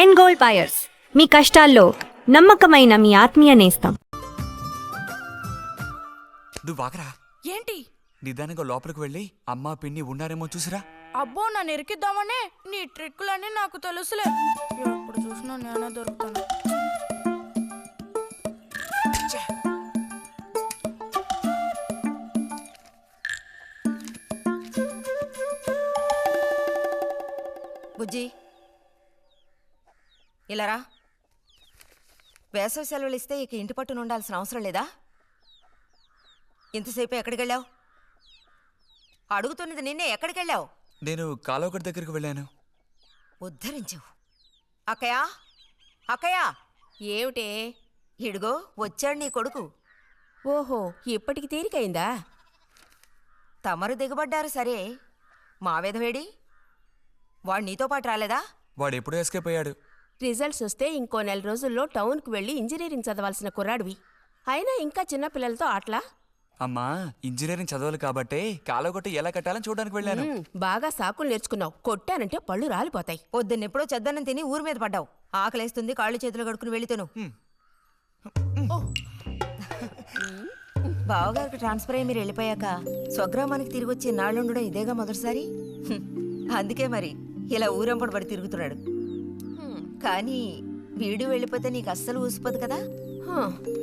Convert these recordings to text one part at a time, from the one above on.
End gold buyers, మీ కష్టాల్లో నమ్మకమైన మీ ఆత్మీయ నేస్తం. నువ్వు వాగరా. ఏంటి? నిదానంగా లోపలికి వెళ్ళి అమ్మా పిన్ని ఉన్నారేమో చూసిరా. అబ్బో, నన్ను ఎరికిద్దామనే నీ ట్రిక్కులన్నీ నాకు తెలుసులే. ఎప్పుడు చూసినా నేనే దొరుకుతాను. బుజ్జి, ఇలారా. వేసవి సెలవులు ఇస్తే ఇక ఇంటి పట్టున ఉండాల్సిన అవసరం లేదా? ఇంతసేపు ఎక్కడికెళ్ళావు? అడుగుతున్నది నిన్నే, ఎక్కడికెళ్ళావు? నేను కాలువగడ్డ దగ్గరికి వెళ్ళాను. ఉద్ధరించావు. అక్కయ్యా, అక్కయ్యా. ఏమిటే? ఇడుగో వచ్చాడు నీ కొడుకు. ఓహో, ఇప్పటికి తీరికైందా? తమరు దిగబడ్డారు సరే, మా విధవేడి వాడు నీతో పాటు రాలేదా? వాడు ఎప్పుడూ ఎస్కేప్ అయ్యాడు. రిజల్ట్స్ వస్తే ఇంకో 4 రోజుల్లో టౌన్కి వెళ్ళి ఇంజనీరింగ్ చదవాల్సిన కుర్రాడివి. అయినా ఇంకా చిన్న పిల్లలతో ఆటలా? అమ్మా, ఇంజనీరింగ్ చదవాలి కాబట్టే కాలువగట్ట ఎలా కట్టాలని చూడడానికి వెళ్ళాను. బాగా సాకులు నేర్చుకున్నావు. కొట్టానంటే పళ్ళు రాలిపోతాయి. పొద్దున్నెప్పుడో చెద్దన్నం తిని ఊరి మీద పడ్డావు. ఆకలేస్తుంది, కాళ్ళు చేతులు కడుక్కుని వెళితేను. బావగారికి ట్రాన్స్ఫర్ అయ్యి మీరు వెళ్ళిపోయాక స్వగ్రామానికి తిరిగి వచ్చి నాళ్ళుండడం ఇదేగా మొదటిసారి. అందుకే మరి ఇలా ఊరంపడి పడి తిరుగుతున్నాడు. కానీ వీడు వెళ్ళిపోతే నీకు అస్సలు ఊసిపోదు కదా.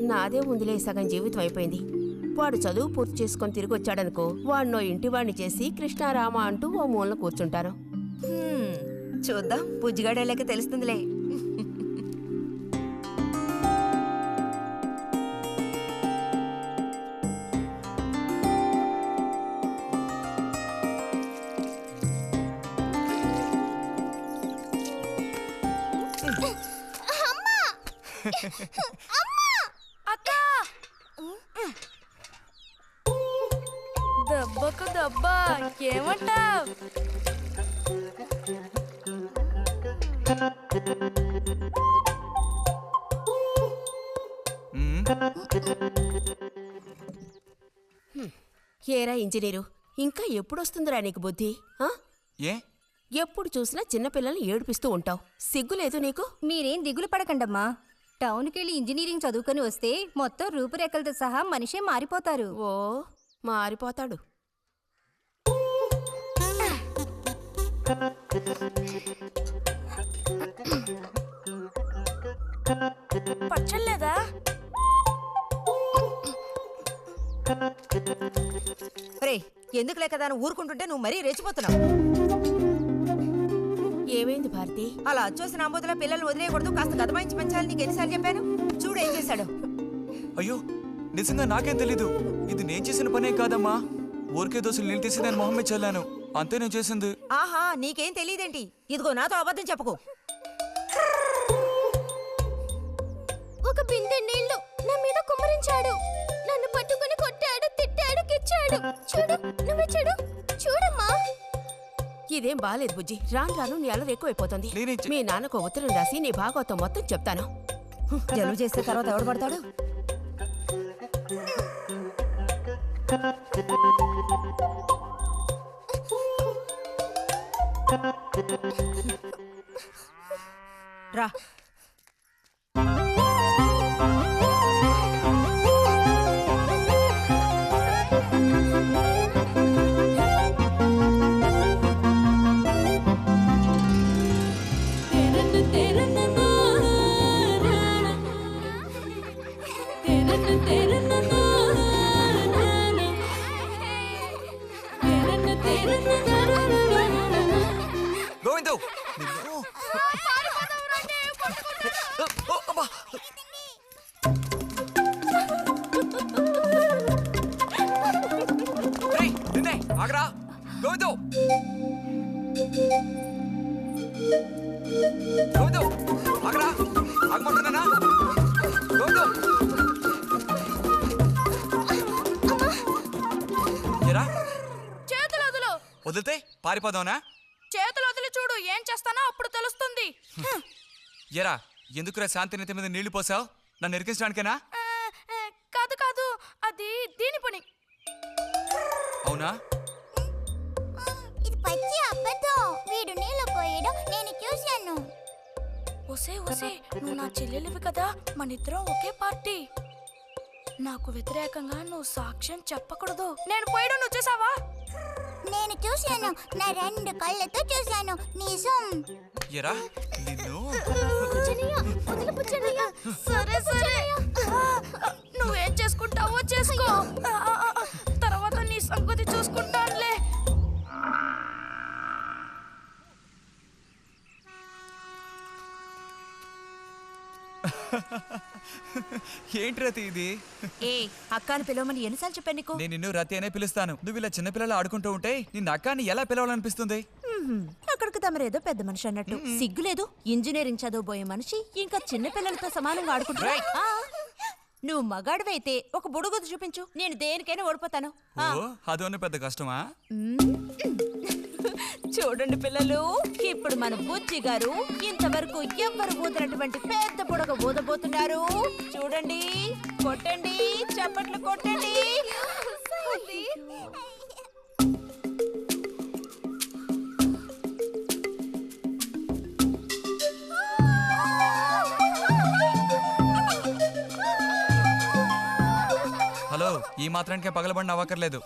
నాదే ముందులే, సగం జీవితం అయిపోయింది. వాడు చదువు పూర్తి చేసుకొని తిరిగి వచ్చాడనుకో, వాడినో ఇంటివాడిని చేసి కృష్ణారామ అంటూ ఓ మూలన కూర్చుంటాను. చూద్దాం, బుజ్జిగాడేలాక తెలుస్తుందిలే. అక్క, దెబ్బకు దెబ్బ ఏమంటావ్? ఏరా ఇంజనీరు, ఇంకా ఎప్పుడొస్తుందిరా నీకు బుద్ధి? ఏ ఎప్పుడు చూసినా చిన్నపిల్లల్ని ఏడిపిస్తూ ఉంటావు. సిగ్గులేదు నీకు? మీరేం దిగులు పడకండమ్మా. టౌన్కెళ్ళి ఇంజనీరింగ్ చదువుకొని వస్తే మొత్తం రూపురేఖలతో సహా మనిషే మారిపోతారు. ఓ, మారిపోతాడు. పచ్చలేదా? రే, ఎందుకు లేక దాన్ని ఊరుకుంటుంటే నువ్వు మరీ రెచ్చిపోతున్నావు. ఏమైంది భారతి? అలా అచ్చోసిన అంబోతుల పిల్లలు వదిలేయకూడదు, కాస్త గదమాయించి పెంచాలని నీకు ఎన్నిసార్లు చెప్పాను? చూడు ఏం చేశాడు. అయ్యో, నిజంగా నాకేం తెలీదు. ఇది నేను చేసిన పనే కాదమ్మా. ఊరికే దోశలు నేను తీసి దాని మొహమ్మే చల్లాను, అంతే నేను చేసింది. ఆహా, నీకేం తెలియదేంటి? ఇదిగో నాతో అబద్ధం చెప్పకు. ఒక బిందె నీళ్లు నా మీద కుమ్మరించాడు. నన్ను పట్టుకుని కొట్టాడు, తిట్టాడు, కిచ్చాడు. చూడు, నువ్వే చూడు. చూడమ్మా. ఇదేం బాలేదు బుజ్జి. రాను రాను నీ అల్లరి ఎక్కువైపోతుంది. నేనేం మీ నాన్నకు ఉత్తరం రాసి నీ భాగవతం మొత్తం చెప్తాను. జలుబు చేస్తే తర్వాత ఎవడు పడతాడు? రా. గోవిందు, నిన్నే ఆగరా. గోవిందు, గోవిందు ఆగరా. ఆగమంటున్నానా? గోవిందు, ఎరా చేతులు వదులు. వదిలితే పారిపోదావునా? చేతులు వదిలి చూడు, ఏం చేస్తానో అప్పుడు తెలుస్తుంది. ఎరా, ఎందుకురా శాంతి నెత్తి మీద నీళ్లు పోసావు? నన్ను ఎరికించడానికేనా? కాదు కాదు, అది దీని పని. అవునా? ఇది పచ్చి అబద్ధం. వీడు నీళ్ళు పోయడం నేను చూశాను. ఒసే ఒసే నువ్వు నా చెల్లెలివి కదా, మన ఇద్దరం ఒకే పార్టీ. నాకు వ్యతిరేకంగా నువ్వు సాక్ష్యం చెప్పకూడదు. నేను పోయడం నువ్వు చూసావా? నేను చూశాను, నా 2 కళ్ళతో చూశాను. నిజం. ఎరా నిన్ను సరే సరే, నువ్వేం చేసుకుంటావో చేసుకో. తర్వాత నీ సంగతి చూసుకుంటానులే. ఏంటి రతి ఇది? ఏ అక్కాని పిలవమని ఎన్నిసార్లు చెప్పాను నీకు? నేను నిన్ను రతి అనే పిలుస్తాను. నువ్వు ఇలా చిన్నపిల్లలు ఆడుకుంటూ ఉంటే నిన్న అక్కాని ఎలా పిలవాలనిపిస్తుంది? అక్కడికి తమరేదో పెద్ద మనిషి అన్నట్టు. సిగ్గులేదు? ఇంజనీరింగ్ చదవబోయే మనిషి ఇంకా చిన్న పిల్లలతో సమానంగా ఆడుకుంటా. నువ్వు మగాడివైతే ఒక బుడుగుదు చూపించు, నేను దేనికైనా ఓడిపోతాను. ఓ అదోనే పెద్ద కష్టమా? చూడండి పిల్లలు, ఇప్పుడు మన బుజ్జి గారు ఇంతవరకు ఎవ్వరు ఊదినటువంటి పెద్ద బుడగ ఊదబోతున్నారు. చూడండి, కొట్టండి, చప్పట్లు కొట్టండి. హలో, ఈ మాత్రానికే పగలబడిన అవ్వక్కర్లేదు.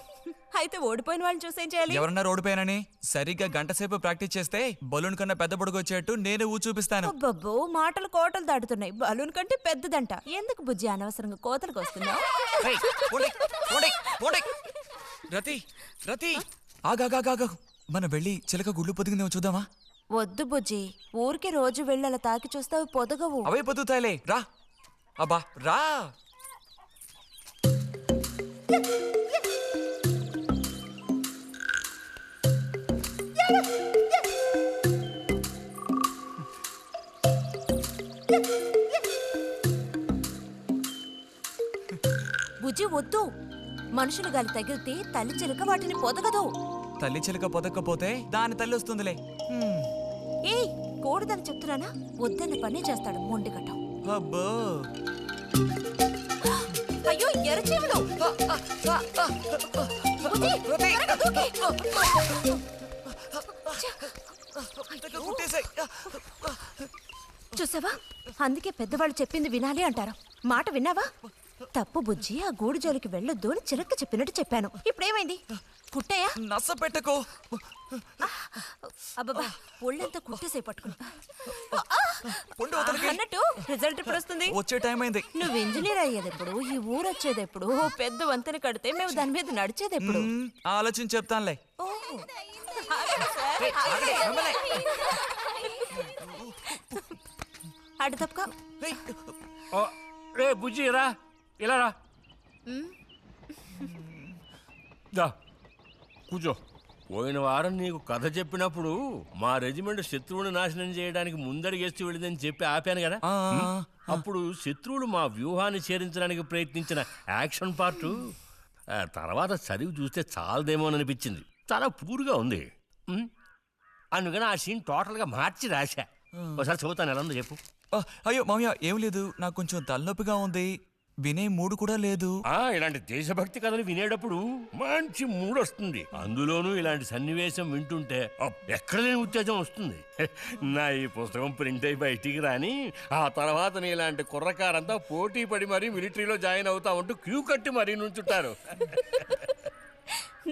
అయితే ఓడిపోయిన వాళ్ళని చూసేం చేయాలి? ఎవరన్నా ఓడిపోయానని? సరిగ్గా గంట సేపు ప్రాక్టీస్ చేస్తే బలూన్ కన్నా పెద్ద బుడగ వచ్చేట్టు నేనే ఊ చూపిస్తాను. అబ్బబ్బో, మాటలు కోటలు దాటుతున్నాయి. బలూన్ కంటే పెద్దదంట. ఎందుకు బుజ్జి అనవసరంగా కోతలకు వస్తున్నావు? ఏయ్, పోండి, పోండి, పోండి. రతి రతి ఆగాగాగా, మనం వెళ్ళి చిలక గుళ్ళు పొదిగిందేమో చూద్దామా? వద్దు బుజ్జి, ఊరికి రోజు వెళ్ళి అలా తాకి చూస్తావు, పొదగవు. అవే పొద్దుతాయిలే, రా. అబ్బా రా. బుజ్జి వద్దు, మనుషులు గాలి తగిలితే తల్లి చిలుక వాటిని పొదగదు. తల్లి చిలక పొదక్కపోతే దాని తల్లి వస్తుందిలే. ఏయ్, కూడదని చెప్తున్నానా? వద్దన్న పని చేస్తాడు మొండిగట్టం. అబ్బో, అయ్యో ఎర్రచీమలు! కుట్టేసాయి. చూసావా, అందుకే పెద్దవాళ్ళు చెప్పింది వినాలి అంటారు. మాట విన్నావా? తప్పు బుజ్జి, ఆ గూడు జోలికి వెళ్ళొద్దు అని చిలక చెప్పినట్టు చెప్పాను. ఇప్పుడేమైంది? కుట్టాయా? నస పెట్టకో. అబ్బబ్బా, ఒళ్ళంతా కుట్టేసే పట్టుకుని. పొండు అవతలకి. అన్నట్టు రిజల్ట్ ఇప్పుడు వస్తుంది. వచ్చే టైం అయింది. నువ్వు ఇంజనీర్ అయ్యేదెప్పుడు, ఈ ఊరు వచ్చేదెప్పుడు, ఓ పెద్ద వంతెన కడితే మేము దాని మీద నడిచేదెప్పుడు? ఆలోచించి చెప్తానులే. ఓహో. అటు తప్పక. రే బుజ్జి రా, ఇలా రా. దా కూర్చో. పోయిన వారం నీకు కథ చెప్పినప్పుడు మా రెజిమెంట్ శత్రువుని నాశనం చేయడానికి ముందడిగేస్తూ వెళ్ళిందని చెప్పి ఆపాను కదా. అప్పుడు శత్రువులు మా వ్యూహాన్ని చేరించడానికి ప్రయత్నించిన యాక్షన్ పార్టు తర్వాత చదివి చూస్తే చాలదేమోననిపించింది. చాలా పూర్గా ఉంది. అందుకని ఆ సీన్ టోటల్గా మార్చి రాశా. ఒకసారి చదువుతాను, ఎలా ఉందో చెప్పు. అయ్యో మామయ్య, ఏం లేదు, నాకు కొంచెం తలనొప్పిగా ఉంది. వినే మూడు కూడా లేదు. ఇలాంటి దేశభక్తి కథలు వినేటప్పుడు మంచి మూడ్ వస్తుంది. అందులోనూ ఇలాంటి సన్నివేశం వింటుంటే ఎక్కడ లేని ఉత్తేజం వస్తుంది. నా ఈ పుస్తకం ప్రింట్ అయి బయటికి రాని ఆ తర్వాత నీ ఇలాంటి కుర్రకారంతా పోటీ పడి మరీ మిలిటరీలో జాయిన్ అవుతా ఉంటూ క్యూ కట్టి మరీ నుంచుంటారు.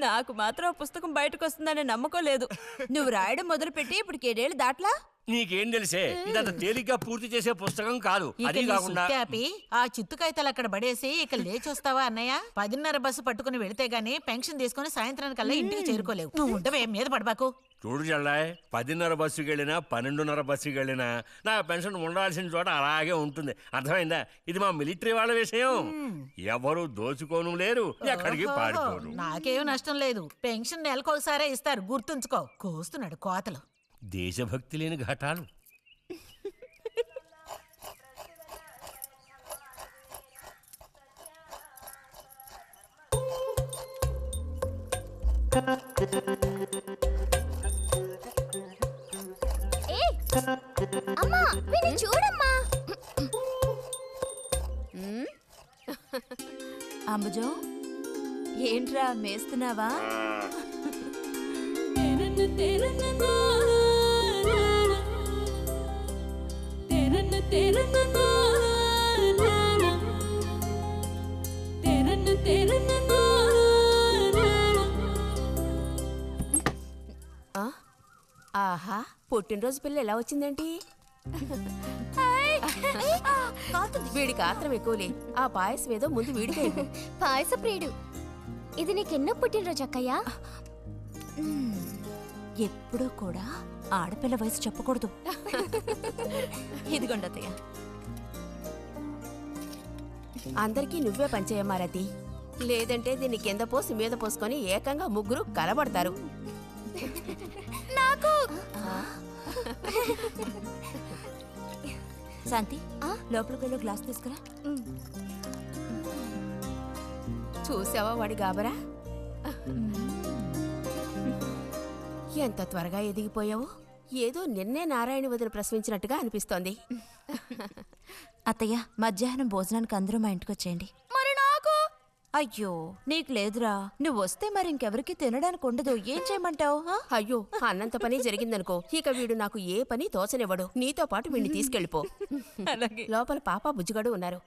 నాకు మాత్రం ఆ పుస్తకం బయటకు వస్తుందనే నమ్మకం లేదు. నువ్వు రాయడం మొదలుపెట్టి ఇప్పుడు 7 ఏళ్ళు దాట్లా. నీకేం తెలిసే, ఇదంత తేలిగ్గా పూర్తి చేసే పుస్తకం కాదు. అది కాకుండా ఆ చిత్తు కాగితాలు అక్కడ పడేసి ఇక లేచొస్తావా అన్నయ్య? 10:30 బస్సు పట్టుకుని వెళితే గానీ పెన్షన్ తీసుకుని సాయంత్రానికల్లా ఇంటికి చేరుకోలేవు. నువ్వు ఉండవే, మీద పడబాకు. చూడు జల్లాయ్, 10:30 బస్సుకి వెళ్ళినా 12:30 బస్సుకి వెళ్ళినా నా పెన్షన్ ఉండాల్సిన చోట అలాగే ఉంటుంది. అర్థమైందా? ఇది మా మిలిటరీ వాళ్ళ విషయం. ఎవరు దోచుకోను లేరు, ఎక్కడికి పారిపోరు. నాకేం నష్టం లేదు. పెన్షన్ నెలకొకసారే ఇస్తారు, గుర్తుంచుకో. కోస్తున్నాడు కోతలు. దేశభక్తి లేని ఘటాలు. అమ్మా, వీడిని చూడమ్మా. అంబుజం, ఏంట్రా మేస్తున్నావా? तेरे ఆ? ఆహా పుట్టినరోజు పిల్ల ఎలా వచ్చిందేంటి? వీడికి ఆత్రం ఎక్కువలే. ఆ పాయసం ఏదో ముందు వీడికి ఇవ్వు. పాయస ప్రియుడు. ఇది నీకెన్నో పుట్టినరోజు అక్కయ్యా? ఎప్పుడూ కూడా ఆడపిల్ల వయసు చెప్పకూడదు. ఇదిగోండి అత్తయ్య. అందరికీ నువ్వే పంచేయమ్మా రతి. లేదంటే దీన్ని కింద పోసి మీద పోసుకొని ఏకంగా ముగ్గురు కలబడతారు. నాకు శాంతి, లోపలికి వెళ్ళి గ్లాస్ తీసుకురా. చూసావా వాడి గాబరా? ఎంత త్వరగా ఎదిగిపోయావు. ఏదో నిన్నే నారాయణ వదిన ప్రసవించినట్టుగా అనిపిస్తోంది. అత్తయ్య, మధ్యాహ్నం భోజనానికి అందరూ మా ఇంటికి వచ్చేయండి. మరి నాకు అయ్యో, నీకు లేదురా. నువ్వు వస్తే మరి ఇంకెవరికి తినడానికి ఉండదు. ఏం చేయమంటావు? అయ్యో అన్నంత పని జరిగిందనుకో, ఇక వీడు నాకు ఏ పని తోచనివ్వడు. నీతో పాటు వీడిని తీసుకెళ్ళిపో. లోపల పాప బుజ్జిగాడు ఉన్నారు.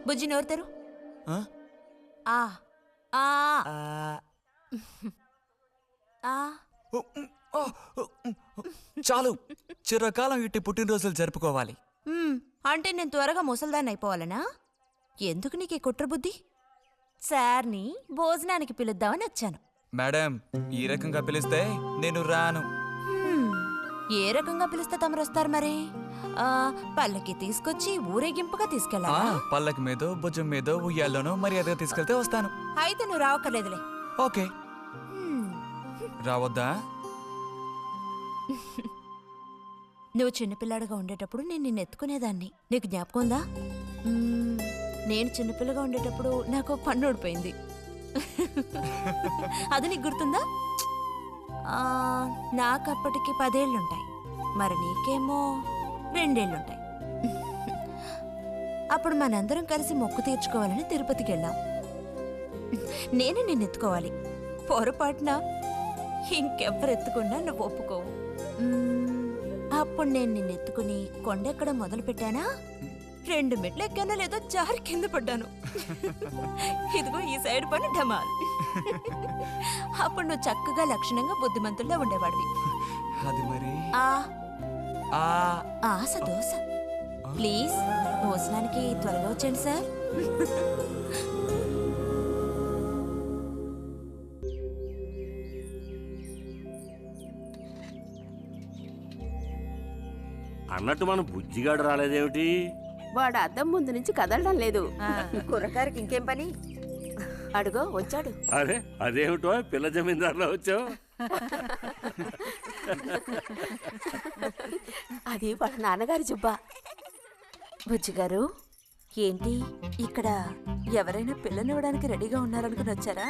బుజ్జి నోరు తెరు. ఆ? ఆ ఆ ఆ చాలు, చిరకాలం ఇట్టి పుట్టినరోజులు జరుపుకోవాలి. అంటే నేను త్వరగా ముసల్దాన్ని అయిపోవాలనా? ఎందుకు నీకు ఈ కుట్ర బుద్ధి? సార్ని భోజనానికి పిలుద్దామని వచ్చాను. మేడం, ఈ రకంగా పిలిస్తే నేను రాను. ఏ రకంగా పిలిస్తే తమరు వస్తారు మరి? పల్లకి తీసుకొచ్చి ఊరేగింపుగా తీసుకెళ్ళాలా? పల్లకి మీదో భుజం మీదో ఉయ్యాల్లోనో మర్యాదగా తీసుకెళ్తే వస్తాను. అయితే నువ్వు రావక్కర్లేదులే. ఓకే. రావద్దా? నువ్వు చిన్నపిల్లాడిగా ఉండేటప్పుడు నేను నిన్ను ఎత్తుకునేదాన్ని. నీకు జ్ఞాపకం ఉందా? నేను చిన్నపిల్లగా ఉండేటప్పుడు నాకు పన్ను ఊడిపోయింది. అది నీకు గుర్తుందా? నాకప్పటికి 10 ఏళ్ళుంటాయి. మరి నీకేమో 2 ఏళ్ళుంటాయి. అప్పుడు మనందరం కలిసి మొక్కు తీర్చుకోవాలని తిరుపతికి వెళ్ళాం. నేనే నిన్ను ఎత్తుకోవాలి. పొరపాటున ఇంకెవ్వరు ఎత్తుకున్నా నువ్వు ఒప్పుకోవు. అప్పుడు నేను నిన్ను ఎత్తుకుని కొండెక్కడం మొదలు పెట్టానా, 2 మెట్లు ఎక్కానో లేదో జారి కింద పడ్డాను. ఇదిగో ఈ సైడ్ పని ఢమాల్. అప్పుడు నువ్వు చక్కగా లక్షణంగా బుద్ధిమంతుల్లో ఉండేవాడివి. అది మరి ఆశ దోశ. ప్లీజ్ భోజనానికి త్వరగా వచ్చేయండి సార్. అన్నట్టు మన బుజ్జిగాడు రాలేదేమిటి? వాడు అద్దం ముందు నుంచి కదలడం లేదు. కుర్రకారికి ఇంకేం పని? అడుగో వచ్చాడు. అరే అదేమిటో పిల్ల జమీందారులో వచ్చావు? అది వాళ్ళ నాన్నగారి జుబ్బా. బుజ్జిగారు, ఏంటి ఇక్కడ ఎవరైనా పిల్లనివ్వడానికి రెడీగా ఉన్నారనుకుని వచ్చారా?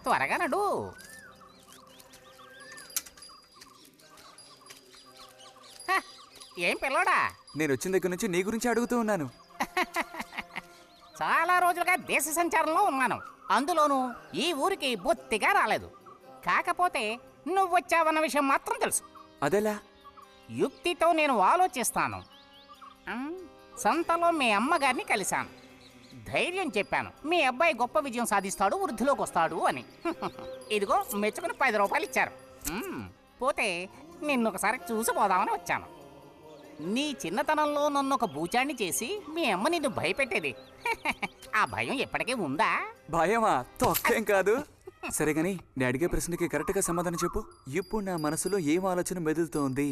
త్వరగా నడు. ఏం పిల్లోడా, నేను వచ్చిన దగ్గర నుంచి నీ గురించి అడుగుతూ ఉన్నాను. చాలా రోజులుగా దేశ సంచారంలో ఉన్నాను. అందులోనూ ఈ ఊరికి బొత్తిగా రాలేదు. కాకపోతే నువ్వు వచ్చావన్న విషయం మాత్రం తెలుసు. అదెలా? యుక్తితో నేను ఆలోచిస్తాను. సంతలో మీ అమ్మగారిని కలిశాను. ధైర్యం చెప్పాను, మీ అబ్బాయి గొప్ప విజయం సాధిస్తాడు, వృద్ధిలోకి వస్తాడు అని. ఇదిగో మెచ్చుకుని 10 రూపాయలు ఇచ్చారు. పోతే నిన్నొకసారి చూసి పోదామని వచ్చాను. నీ చిన్నతనంలో నన్ను ఒక బూచాన్ని చేసి మీ అమ్మ నిన్ను భయపెట్టేది. ఆ భయం ఎప్పటికీ ఉందా? భయమా? తొక్కేం కాదు. సరే గాని నేను అడిగే ప్రశ్నకి కరెక్ట్ గా సమాధానం చెప్పు. ఇప్పుడు నా మనసులో ఏం ఆలోచన మెదులుతోంది?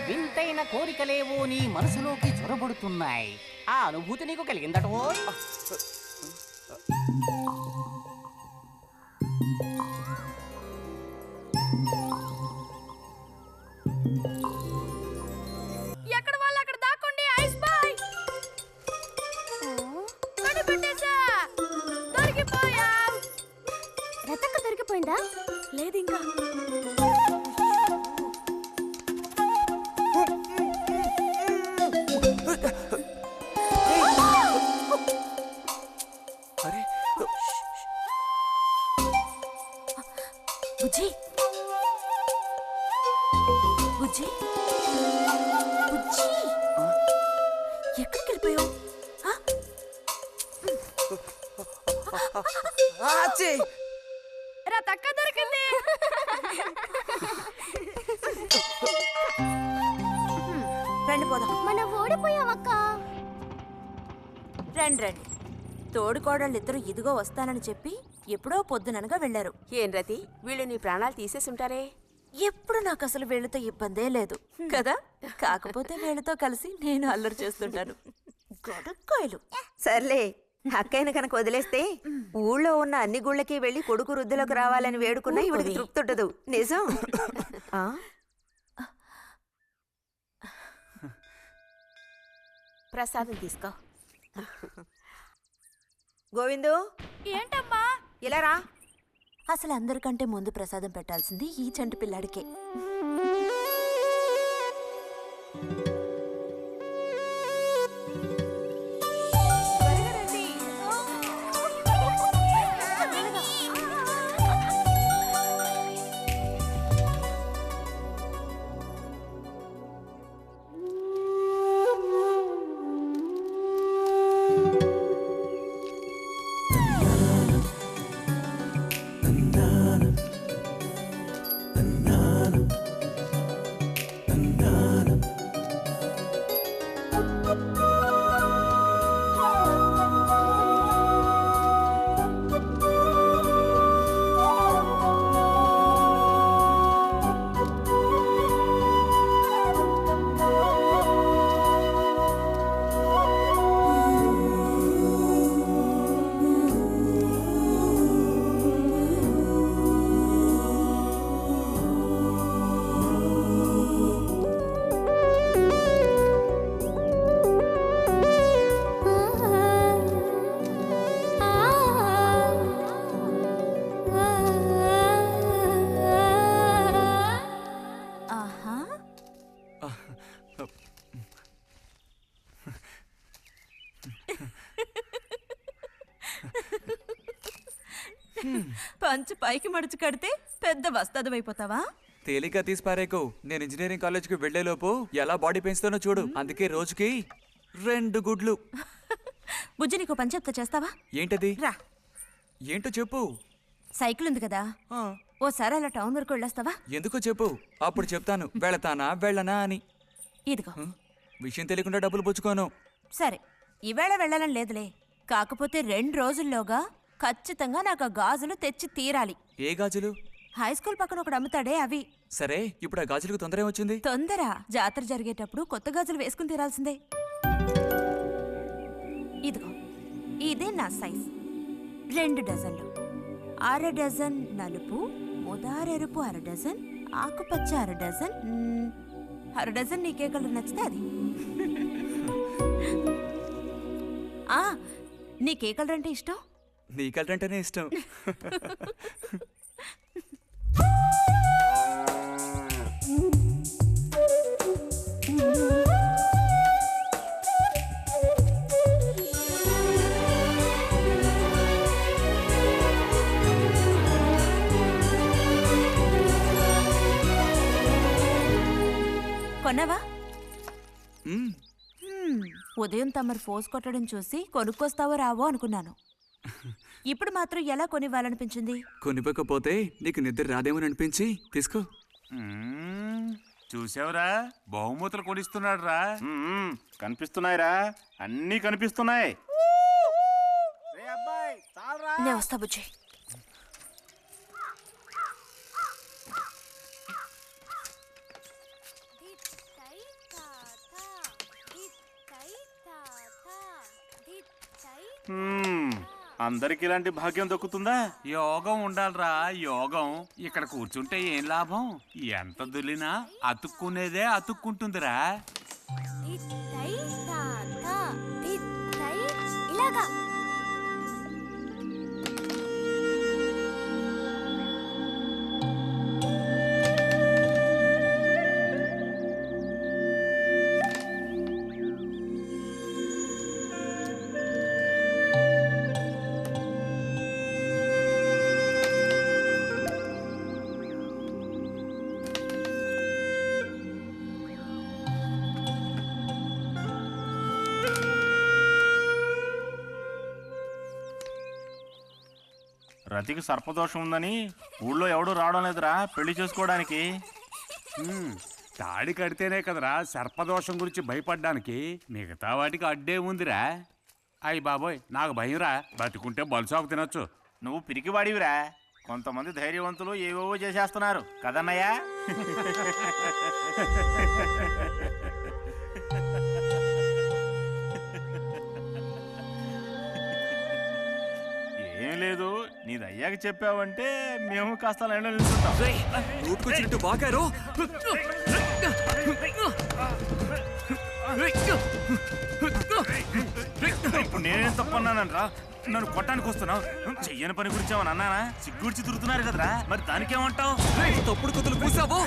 వింతైన కోరికలేవో నీ మనసులోకి చొరబడుతున్నాయి. ఆ అనుభూతి నీకు కలిగిందటో? ఎక్కడ వాళ్ళు అక్కడ దాక్కోండి. Ice boy కనిపెట్టేశా. దొరికిపోయావ్. రతక్క దొరికిపోయిందా? లేదు ఇంకా. అరే బుజ్జి బుజ్జి బుజ్జి ఎక్కడికి వెళ్ళిపోయావు? రతక్క దొరికింది. రండి పోదాం. మనం ఓడిపోయావక్క. రండి రండి. తోడుకోడళ్ళు ఇద్దరు ఇదిగో వస్తానని చెప్పి ఎప్పుడో పొద్దుననగా వెళ్లారు. ఏం రతి, వీళ్ళు నీ ప్రాణాలు తీసేసుంటారే. ఎప్పుడు నాకు అసలు వీళ్ళతో ఇబ్బందే లేదు కదా. కాకపోతే వీళ్ళతో కలిసి నేను అల్లరి చేస్తుంటాను. గొడక్కాయలు. సర్లే, అక్కయ్యను కనుక వదిలేస్తే ఊళ్ళో ఉన్న అన్ని గుళ్ళకి వెళ్ళి కొడుకు వృద్ధిలోకి రావాలని వేడుకున్నా ఇవిడికి తృప్తి ఉండదు. నిజం. ఆ? ప్రసాదం తీసుకో. గోవిందు, ఏంటమ్మా? ఇలా రా. అసలు అందరికంటే ముందు ప్రసాదం పెట్టాల్సింది ఈ చంటి పిల్లాడికే. పంచు పైకి మడుచు కడితే పెద్ద వస్తాదమైపోతావా? తేలిక తీసి పారేకు. నేను ఇంజనీరింగ్ కాలేజ్కి వెళ్లేలోపు ఎలా బాడీ పెంచుతానో చూడు. అందుకే రోజుకి 2 గుడ్లు. బుజ్జి, నీకు పని చెప్తా, చేస్తావా? ఏంటది? రా. ఏంటో చెప్పు. సైకిల్ ఉంది కదా, ఆ, ఓసారి అలా టౌన్ వరకు వెళ్ళొస్తావా? ఎందుకో చెప్పు, అప్పుడు చెప్తాను వెళతానా వెళ్ళనా అని. ఇదిగో. విషయం తెలియకుండా డబ్బులు పుచ్చుకోను. సరే, ఈవేళ వెళ్ళాలని లేదులే. కాకపోతే 2 రోజుల్లోగా ఖచ్చితంగా నాకు ఆ గాజులు తెచ్చి తీరాలి. ఏ గాజులు? హై స్కూల్ పక్కన ఒకడు అమ్ముతాడే అవి. సరే, ఇప్పుడు ఆ గాజులకు తొందర ఏమొచ్చింది? తొందర? జాతర జరిగేటప్పుడు కొత్త గాజులు వేసుకుని తీరాల్సిందే. ఇదిగో, ఇదే నా సైజ్. 2 డజన్లు. 1/2 డజన్ నలుపు, ముదారెరుపు 1/2 డజన్, ఆకుపచ్చ 1/2 డజన్. 1/2 డజన్ నీకే కలర్ నచ్చితే అది. నీకే కలర్ అంటే ఇష్టం? నీ కలర్ అంటేనే ఇష్టం. కొన్నావా? ఉదయం తమరు ఫోర్స్ కొట్టడం చూసి కొనుక్కొస్తావో రావో అనుకున్నాను. ఇప్పుడు మాత్రం ఎలా కొనివ్వాలనిపించింది? కొనిపోకపోతే నీకు నిద్ర రాదేమని అనిపించి తీసుకో. చూసావురా, బహుమతులు కొనిస్తున్నాడు రా. కనిపిస్తున్నాయిరా, అన్నీ కనిపిస్తున్నాయి. నే వస్తా బుజ్జి. అందరికి ఇలాంటి భాగ్యం దక్కుతుందా? యోగం ఉండాలిరా, యోగం. ఇక్కడ కూర్చుంటే ఏం లాభం? ఎంత దులినా అతుక్కునేదే అతుక్కుంటుందిరా. తిత్తై తాత తిత్తై ఇలాగా. రతికి సర్పదోషం ఉందని ఊళ్ళో ఎవడూ రావడం లేదురా పెళ్లి చేసుకోవడానికి. తాడి కడితేనే కదరా సర్పదోషం గురించి భయపడ్డానికి, మిగతా వాటికి అడ్డే ఉందిరా. అయ్యి బాబోయ్, నాకు భయంరా. బతుకుంటే బలుసాకు తినొచ్చు. నువ్వు పిరికివాడివిరా. కొంతమంది ధైర్యవంతులు ఏవేవో చేసేస్తున్నారు కదన్నయ్యా. ఏం లేదు, నీది అయ్యాక చెప్పావంటే మేము కాస్త లైన్లో నిలుచుంటాం. నోటుకొచ్చినట్టు బాగారు. ఇప్పుడు నేనేం తప్పన్నానరా? నన్ను కొట్టడానికి వస్తున్నావు. చెయ్యని పని గురించి ఏమన్నా అన్నానా? సిగ్గుడిచి తిరుగుతున్నారు కదరా, మరి దానికేమంటావు? తప్పుడు కుతులు పూసావు.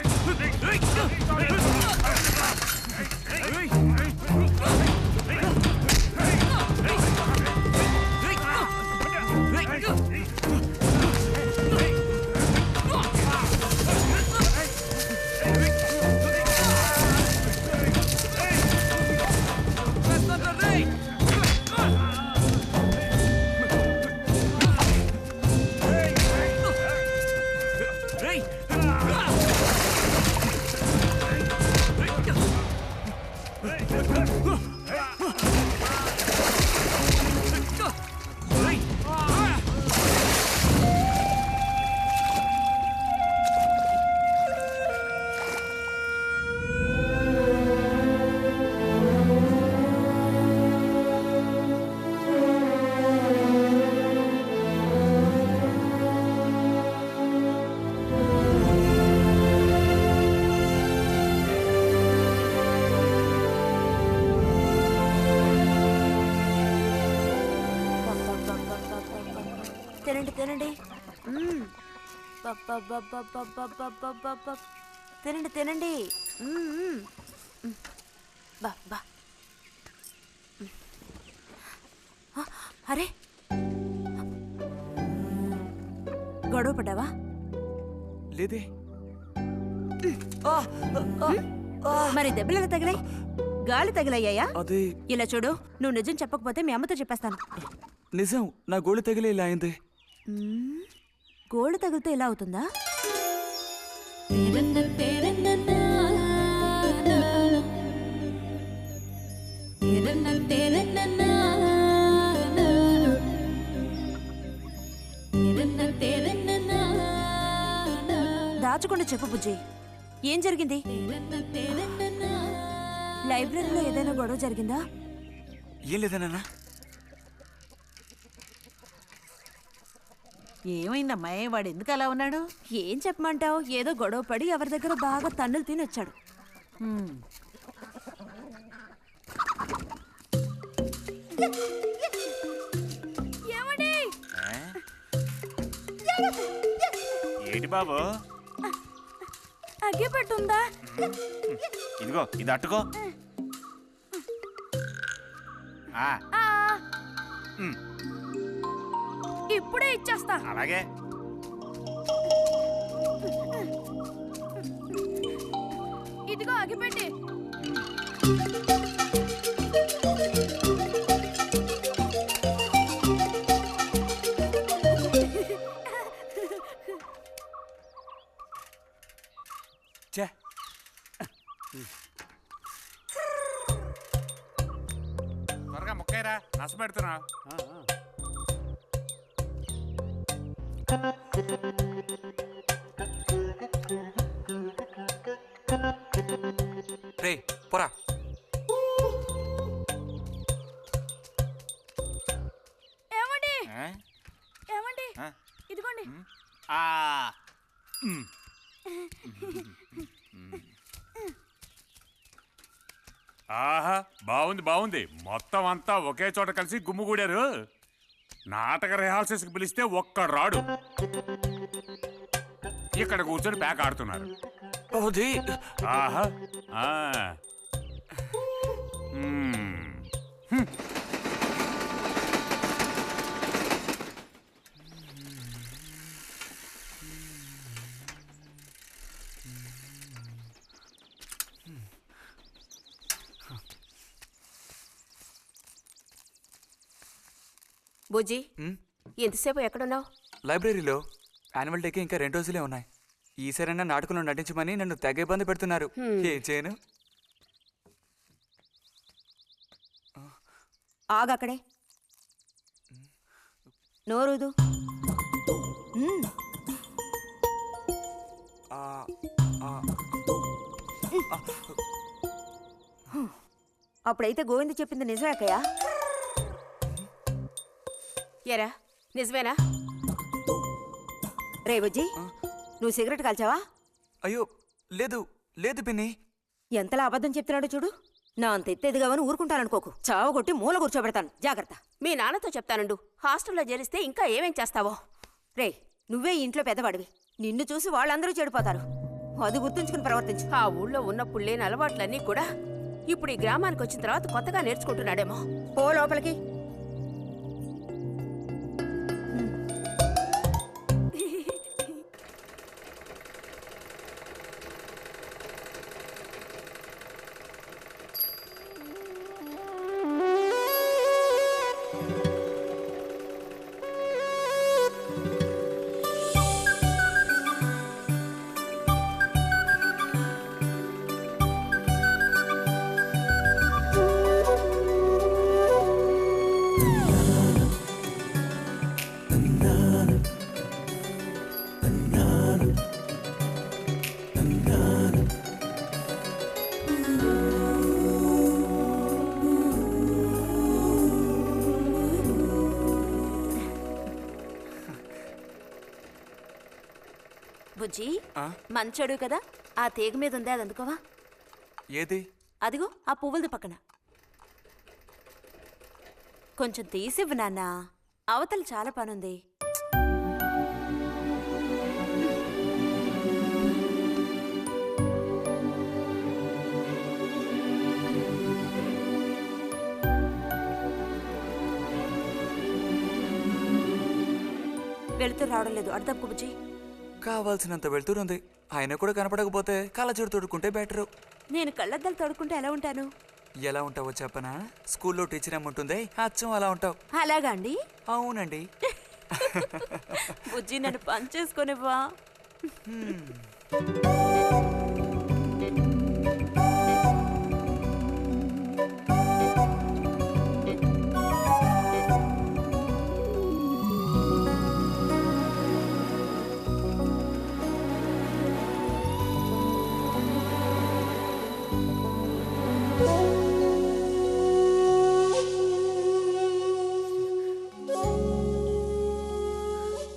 తినండి తినండి. తినండి తినండి. బా బా. అరే, గొడవ పడ్డావా? లేదే. మరి దెబ్బలు ఎలా తగిలాయి? గాలి తగిలయ్యాయా? అదే. ఇలా చూడు, నువ్వు నిజం చెప్పకపోతే మీ అమ్మతో చెప్పేస్తాను. నిజం, నా గోళి తగిలే ఇలా అయింది. గోళ్ళు తగిలితే ఇలా అవుతుందా? దాచకుండా చెప్పు బుజ్జి, ఏం జరిగింది? లైబ్రరీలో ఏదైనా గొడవ జరిగిందా? ఏం లేదన్నా. ఏమైందమ్మాయి, వాడు ఎందుకు అలా ఉన్నాడు? ఏం చెప్పమంటావు, ఏదో గొడవ పడి ఎవరి దగ్గర బాగా తన్నులు తిని వచ్చాడు. ఏంటి బాబు? అగ్గి పెట్టుందా? ఇదిగో ఇది అట్టుకో. ఇప్పుడే ఇచ్చేస్తా. అలాగే. ఇదిగో అగిపెట్టి. త్వరగా ముక్కైరా, నస పెడుతున్నా. రే పోరా. ఇదిగోండి. ఆ, మ్. ఆహా, బాగుంది బాగుంది. మొత్తం అంతా ఒకే చోట కలిసి గుమ్ముగూడారు. నాటక రిహార్సల్స్కి పిలిస్తే ఒక్కడు రాడు. ఇక్కడ కూర్చొని ప్యాక్ ఆడుతున్నారు. అది ఆహా, ఆ. మ్. హ్మ్. బుజ్జి ఎంతసేపు ఎక్కడున్నావు? లైబ్రరీలో యాన్యువల్ డేకి ఇంకా 2 రోజులే ఉన్నాయి. ఈసారైనా నాటకంలో నటించమని నన్ను తెగ ఇబ్బంది పెడుతున్నారు. ఏం చేయను? ఆగక్కడే నోరుదు. అప్పుడైతే గోవింద చెప్పింది నిజమే అక్కయ్య. ఎరా నిజమేనా? రే బుజ్జి, నువ్వు సిగరెట్ కాల్చావా? అయ్యో లేదు లేదు పిన్ని. ఎంతలా అబద్ధం చెప్తున్నాడో చూడు. నా అంత ఎత్తేదిగావని ఊరుకుంటాననుకోకు. చావగొట్టి మూల కూర్చోబెడతాను. జాగ్రత్త. మీ నాన్నతో చెప్తానుండు. హాస్టల్లో చేరిస్తే ఇంకా ఏమేం చేస్తావో. రే, నువ్వే ఈ ఇంట్లో పెద్దవాడివి. నిన్ను చూసి వాళ్ళందరూ చెడిపోతారు. అది గుర్తుంచుకుని ప్రవర్తించు. ఆ ఊళ్ళో ఉన్నప్పుడు లేని అలవాట్లన్నీ కూడా ఇప్పుడు ఈ గ్రామానికి వచ్చిన తర్వాత కొత్తగా నేర్చుకుంటున్నాడేమో. పో లోపలికి. బుజ్జి, మంచోడు కదా, ఆ తీగ మీద ఉందే అది అందుకోవా? ఏది? అదిగో ఆ పువ్వులది పక్కన. కొంచెం తీసివ్వు నాన్న, అవతల చాలా పనుంది. వెళుతూ రావడం లేదు, అర్థం బుజ్జి. కావాల్సినంత వెళ్తురుంది. ఆయన కూడా కనపడకపోతే కళ్ళజోడు తోడుకుంటే బెటరు. నేను కళ్ళద్దాలు తోడుకుంటే ఎలా ఉంటాను? ఎలా ఉంటావో చెప్పనా? స్కూల్లో టీచర్ ఏముంటుంది, అచ్చం అలా ఉంటావు. అలాగా అండి? అవునండి. బుజ్జి, నన్ను పని చేసుకునివ్వా.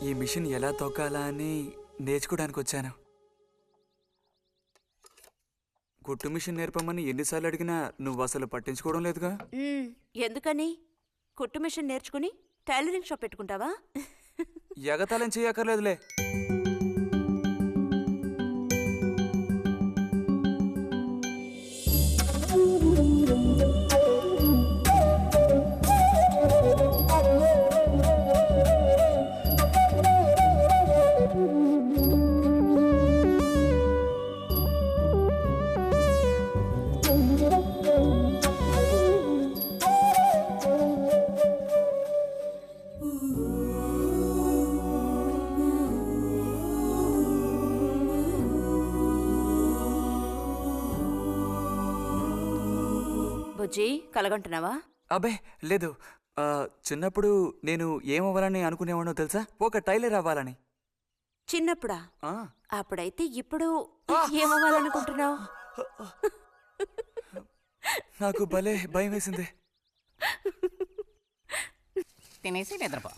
ఈ మిషన్ ఎలా తొక్కాలా అని నేర్చుకోవడానికి వచ్చాను. కుట్టు మిషన్ నేర్పమని ఎన్నిసార్లు అడిగినా నువ్వు అసలు పట్టించుకోవడం లేదుగా. ఎందుకని? కుట్టు మిషన్ నేర్చుకుని టైలరింగ్ షాప్ పెట్టుకుంటావా? ఎగతాళం చేయక్కర్లేదులే. బుజ్జి, కలగంటున్నావా? అబ్బే లేదు. చిన్నప్పుడు నేను ఏమవ్వాలని అనుకునేవాడో తెలుసా? ఒక టైలర్ అవ్వాలని. చిన్నప్పుడా? అప్పుడైతే ఇప్పుడు ఏమవ్వాలనుకుంటున్నావు? నాకు భలే భయం వేసింది. తినేసి నిద్రపో.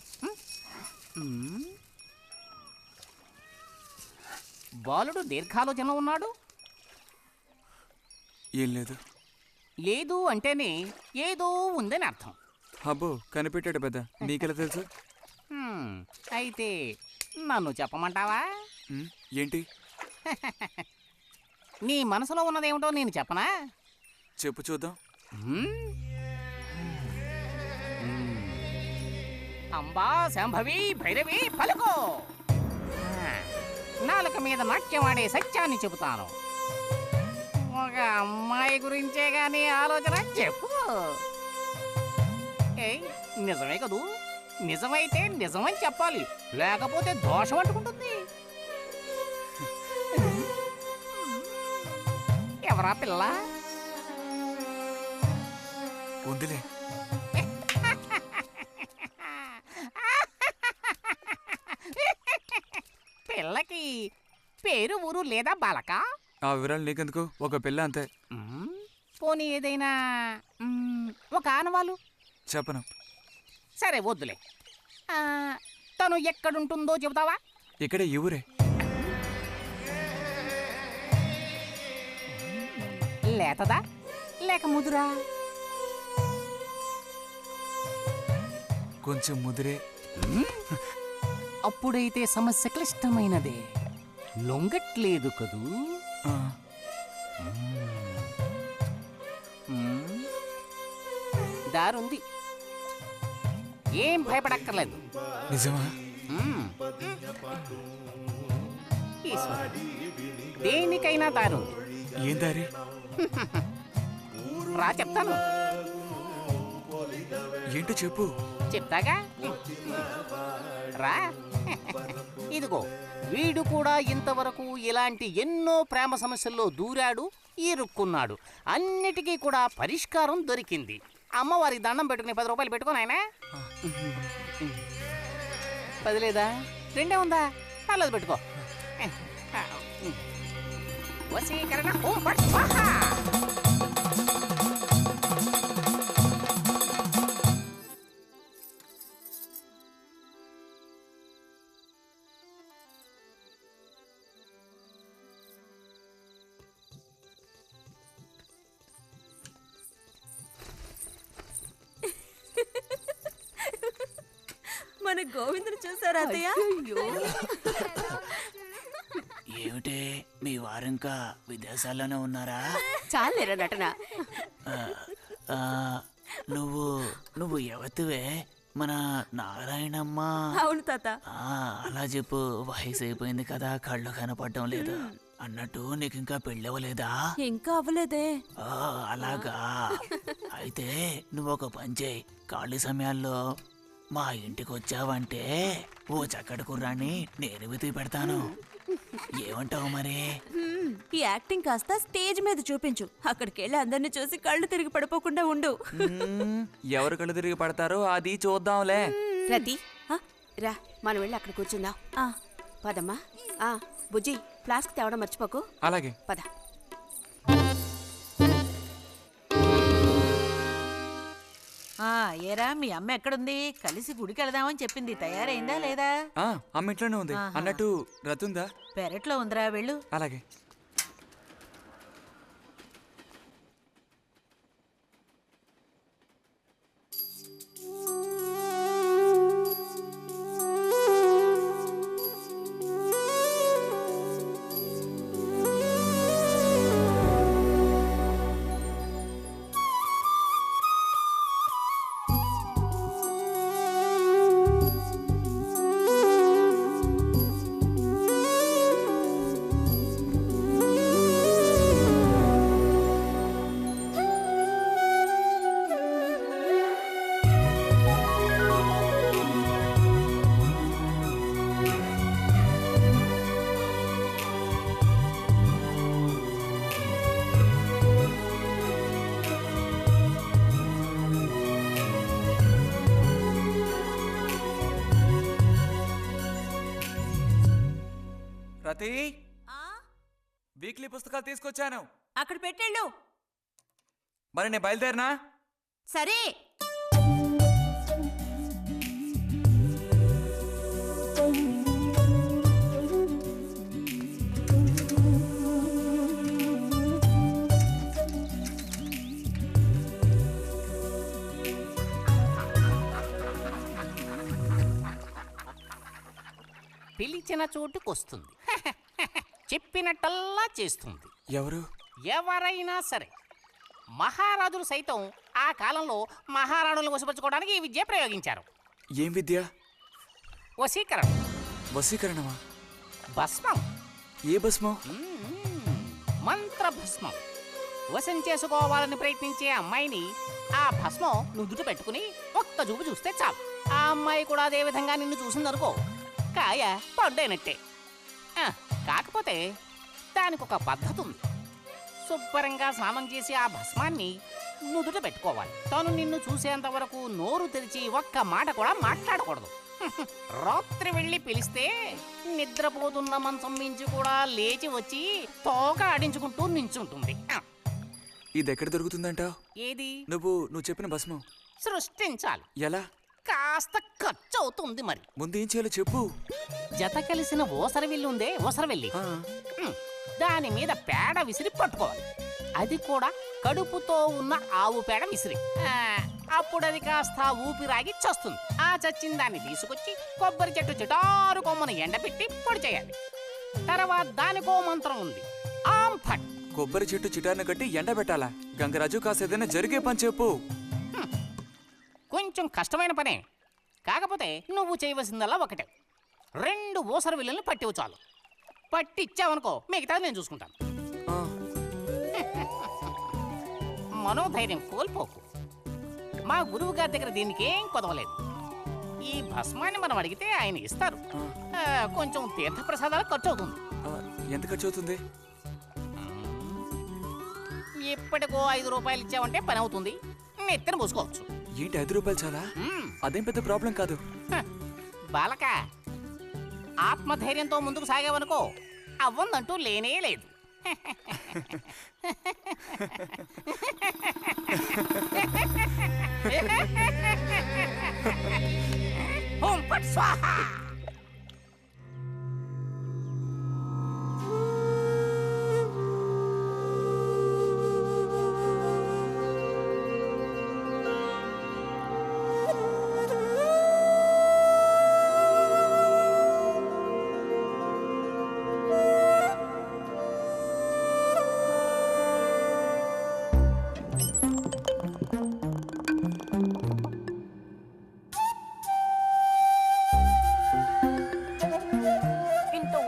బాలుడు దీర్ఘాలోచనలో ఉన్నాడు. ఏం లేదు. లేదు అంటేనే ఏదో ఉందని అర్థం. అబ్బో కనిపెట్టాడు పెద్ద, నీకెలా తెలుసు? అయితే నన్ను చెప్పమంటావా? ఏంటి? నీ మనసులో ఉన్నదేమిటో నేను చెప్పనా? చెప్పు చూద్దాం. అంబా శాంభవి భైరవి పలుకో. నాలుక మీద నాట్యమాడే సత్యాన్ని చెబుతాను. ఒక అమ్మాయి గురించే గాని ఆలోచన చెప్పు. ఏయ్, నిజమే కదూ? నిజమైతే నిజమని చెప్పాలి, లేకపోతే దోషం అంటుకుంటుంది. ఎవరా పిల్ల? ఉందిలే. పిల్లకి పేరు ఊరు లేదా బాలక? ఆ వివరాలు నీకెందుకు, ఒక పిల్ల అంతే. పోనీ ఏదైనా ఒక ఆనవాళ్ళు? చెప్పను. సరే వద్దులే. తను ఎక్కడుంటుందో చెబుతావా? ఇక్కడే ఈ ఊరే. లేతదా లేక ముదురా? కొంచెం ముదిరే. అప్పుడైతే సమస్య క్లిష్టమైనదే. లొంగట్లేదు కదూ? దారుంది, ఏం భయపడక్కర్లేదు. నిజమా? ఈశ్వరుడు, దేనికైనా దారుంది. ఏం దారి? రా చెప్తాను. ఏంటో చెప్పు. చెప్తాగా, రా. ఇదిగో, వీడు కూడా ఇంతవరకు ఇలాంటి ఎన్నో ప్రేమ సమస్యల్లో దూరాడు, ఇరుక్కున్నాడు. అన్నిటికీ కూడా పరిష్కారం దొరికింది. అమ్మవారికి దండం పెట్టుకుని 10 రూపాయలు పెట్టుకో నాయనా. 10 లేదా? 2 ఉందా? పర్లేదు పెట్టుకో. వశీకరణ ఓం ఫట్ స్వాహా. మన గోవిందుని చూసారా అత్తయ్య? ఏమిటే మీ వారింకా విదేశాల్లోనే ఉన్నారా? చాలేరా నటన. నువ్వు ఎవతివే? మన నారాయణమ్మ? అవును తాత. అలా చెప్పు. వయసు అయిపోయింది కదా, కళ్ళు కనపడటం లేదు. అన్నట్టు నీకు ఇంకా పెళ్ళవలేదా? ఇంకా అవ్వలేదే. అలాగా. అయితే నువ్వు ఒక పని చేయి. ఖాళీ సమయాల్లో మా ఇంటికి వచ్చావంటే ఓ చక్కటి కుర్రాన్ని నేను వెతికి పెడతాను. ఏమంటావు మరి? ఈ యాక్టింగ్ కాస్త స్టేజ్ మీద చూపించు. అక్కడికి వెళ్ళి అందరిని చూసి కళ్ళు తిరిగి పడిపోకుండా ఉండు. ఎవరు కళ్ళు తిరిగి పడతారో అది చూద్దాంలే. రతి, రా మనం వెళ్ళి అక్కడ కూర్చుందాం. పదమ్మా. బుజ్జి, ఫ్లాస్క్ తేవడం మర్చిపోకు. అలాగే. పద. ఏరా, మీ అమ్మ ఎక్కడుంది? కలిసి గుడికి వెళదామని చెప్పింది. తయారైందా లేదా? అమ్మ ఇంట్లోనే ఉంది. అన్నట్టు రతుందా? పెరట్లో ఉందిరా, వెళ్ళు. అలాగే. రతి, వీక్లీ పుస్తకాలు తీసుకొచ్చాను. అక్కడ పెట్టేళ్ళు. మరి నేను బయలుదేరినా? సరే. పిలిచిన చోటుకొస్తుంది. చెప్పినట్టల్లా చేస్తుంది. ఎవరు? ఎవరైనా సరే. మహారాజులు సైతం ఆ కాలంలో మహారాణులను వశపరచుకోవడానికి ఈ విద్య ప్రయోగించారు. ఏం విద్య? వశీకరణం. వశీకరణమా? భస్మం. ఏ భస్మం? మంత్ర భస్మం. వశం చేసుకోవాలని ప్రయత్నించే అమ్మాయిని ఆ భస్మం నుదుట పెట్టుకుని ఒక్క చూపు చూస్తే చాలు. ఆ అమ్మాయి కూడా అదే విధంగా నిన్ను చూసిందనుకో, కాయ పడ్డైనట్టే. కాకపోతే దానికి ఒక పద్ధతి ఉంది. శుభ్రంగా స్నానం చేసి ఆ భస్మాన్ని నుదుట పెట్టుకోవాలి. తను నిన్ను చూసేంత వరకు నోరు తెరిచి ఒక్క మాట కూడా మాట్లాడకూడదు. రాత్రి వెళ్ళి పిలిస్తే నిద్రపోతున్న మంచం మించి కూడా లేచి వచ్చి తోక ఆడించుకుంటూ నించుంటుంది. ఇది ఎక్కడ దొరుకుతుందంటావు? ఏది? నువ్వు చెప్పిన భస్మం సృష్టించాలి. ఎలా? కాస్త ఖర్చు అవుతుంది. మరి ముందు ఏం చేయాలో చెప్పు. జత కలిసిన ఓసరవిల్లి ఉందే, ఓసరవెల్లి, దాని మీద పేడ విసిరి పట్టుకోవాలి. అది కూడా కడుపుతో ఉన్న ఆవు పేడ విసిరి. అప్పుడు అది కాస్త ఊపిరాగి చస్తుంది. ఆ చచ్చిన దాన్ని తీసుకొచ్చి కొబ్బరి చెట్టు చిటారు కొమ్మను ఎండబెట్టి పొడి చేయాలి. తర్వాత దానికో మంత్రం ఉంది, ఆంఫట్. కొబ్బరి చెట్టు చిటాన్ని కట్టి ఎండబెట్టాలా? గంగరాజు కాసేదైనా జరిగే పని చెప్పు. కొంచెం కష్టమైన పనే. కాకపోతే నువ్వు చేయవలసిందల్లా ఒకటే, 2 ఊసర విల్లుల్ని పట్టివు చాలు. పట్టి ఇచ్చావనుకో, మిగతాది నేను చూసుకుంటాను. మనోధైర్యం కోల్పోకు. మా గురువు గారి దగ్గర దీనికి ఏం కొదవలేదు. ఈ భస్మాన్ని మనం అడిగితే ఆయన ఇస్తారు. కొంచెం తీర్థప్రసాదాలకు ఖర్చు అవుతుంది. ఎంత ఖర్చు అవుతుంది? ఇప్పటికో 5 రూపాయలు ఇచ్చావంటే పని అవుతుంది. నెత్తిన పోసుకోవచ్చు. ఏంటి 5 రూపాయలు చాలా? అదేం పెద్ద ప్రాబ్లం కాదు. బాలక, ఆత్మధైర్యంతో ముందుకు సాగావనుకో, అవ్వందంటూ లేనే లేదు. ఓం పట్ స్వాహ.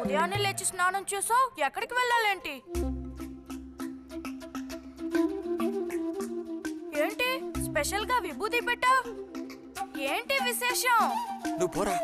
ఉదయాన్నే లేచి స్నానం చేసావు, ఎక్కడికి వెళ్ళాలేంటి? ఏంటి స్పెషల్ గా విభూతి పెట్టావు? ఏంటి విశేషం? నువ్వు పోరా.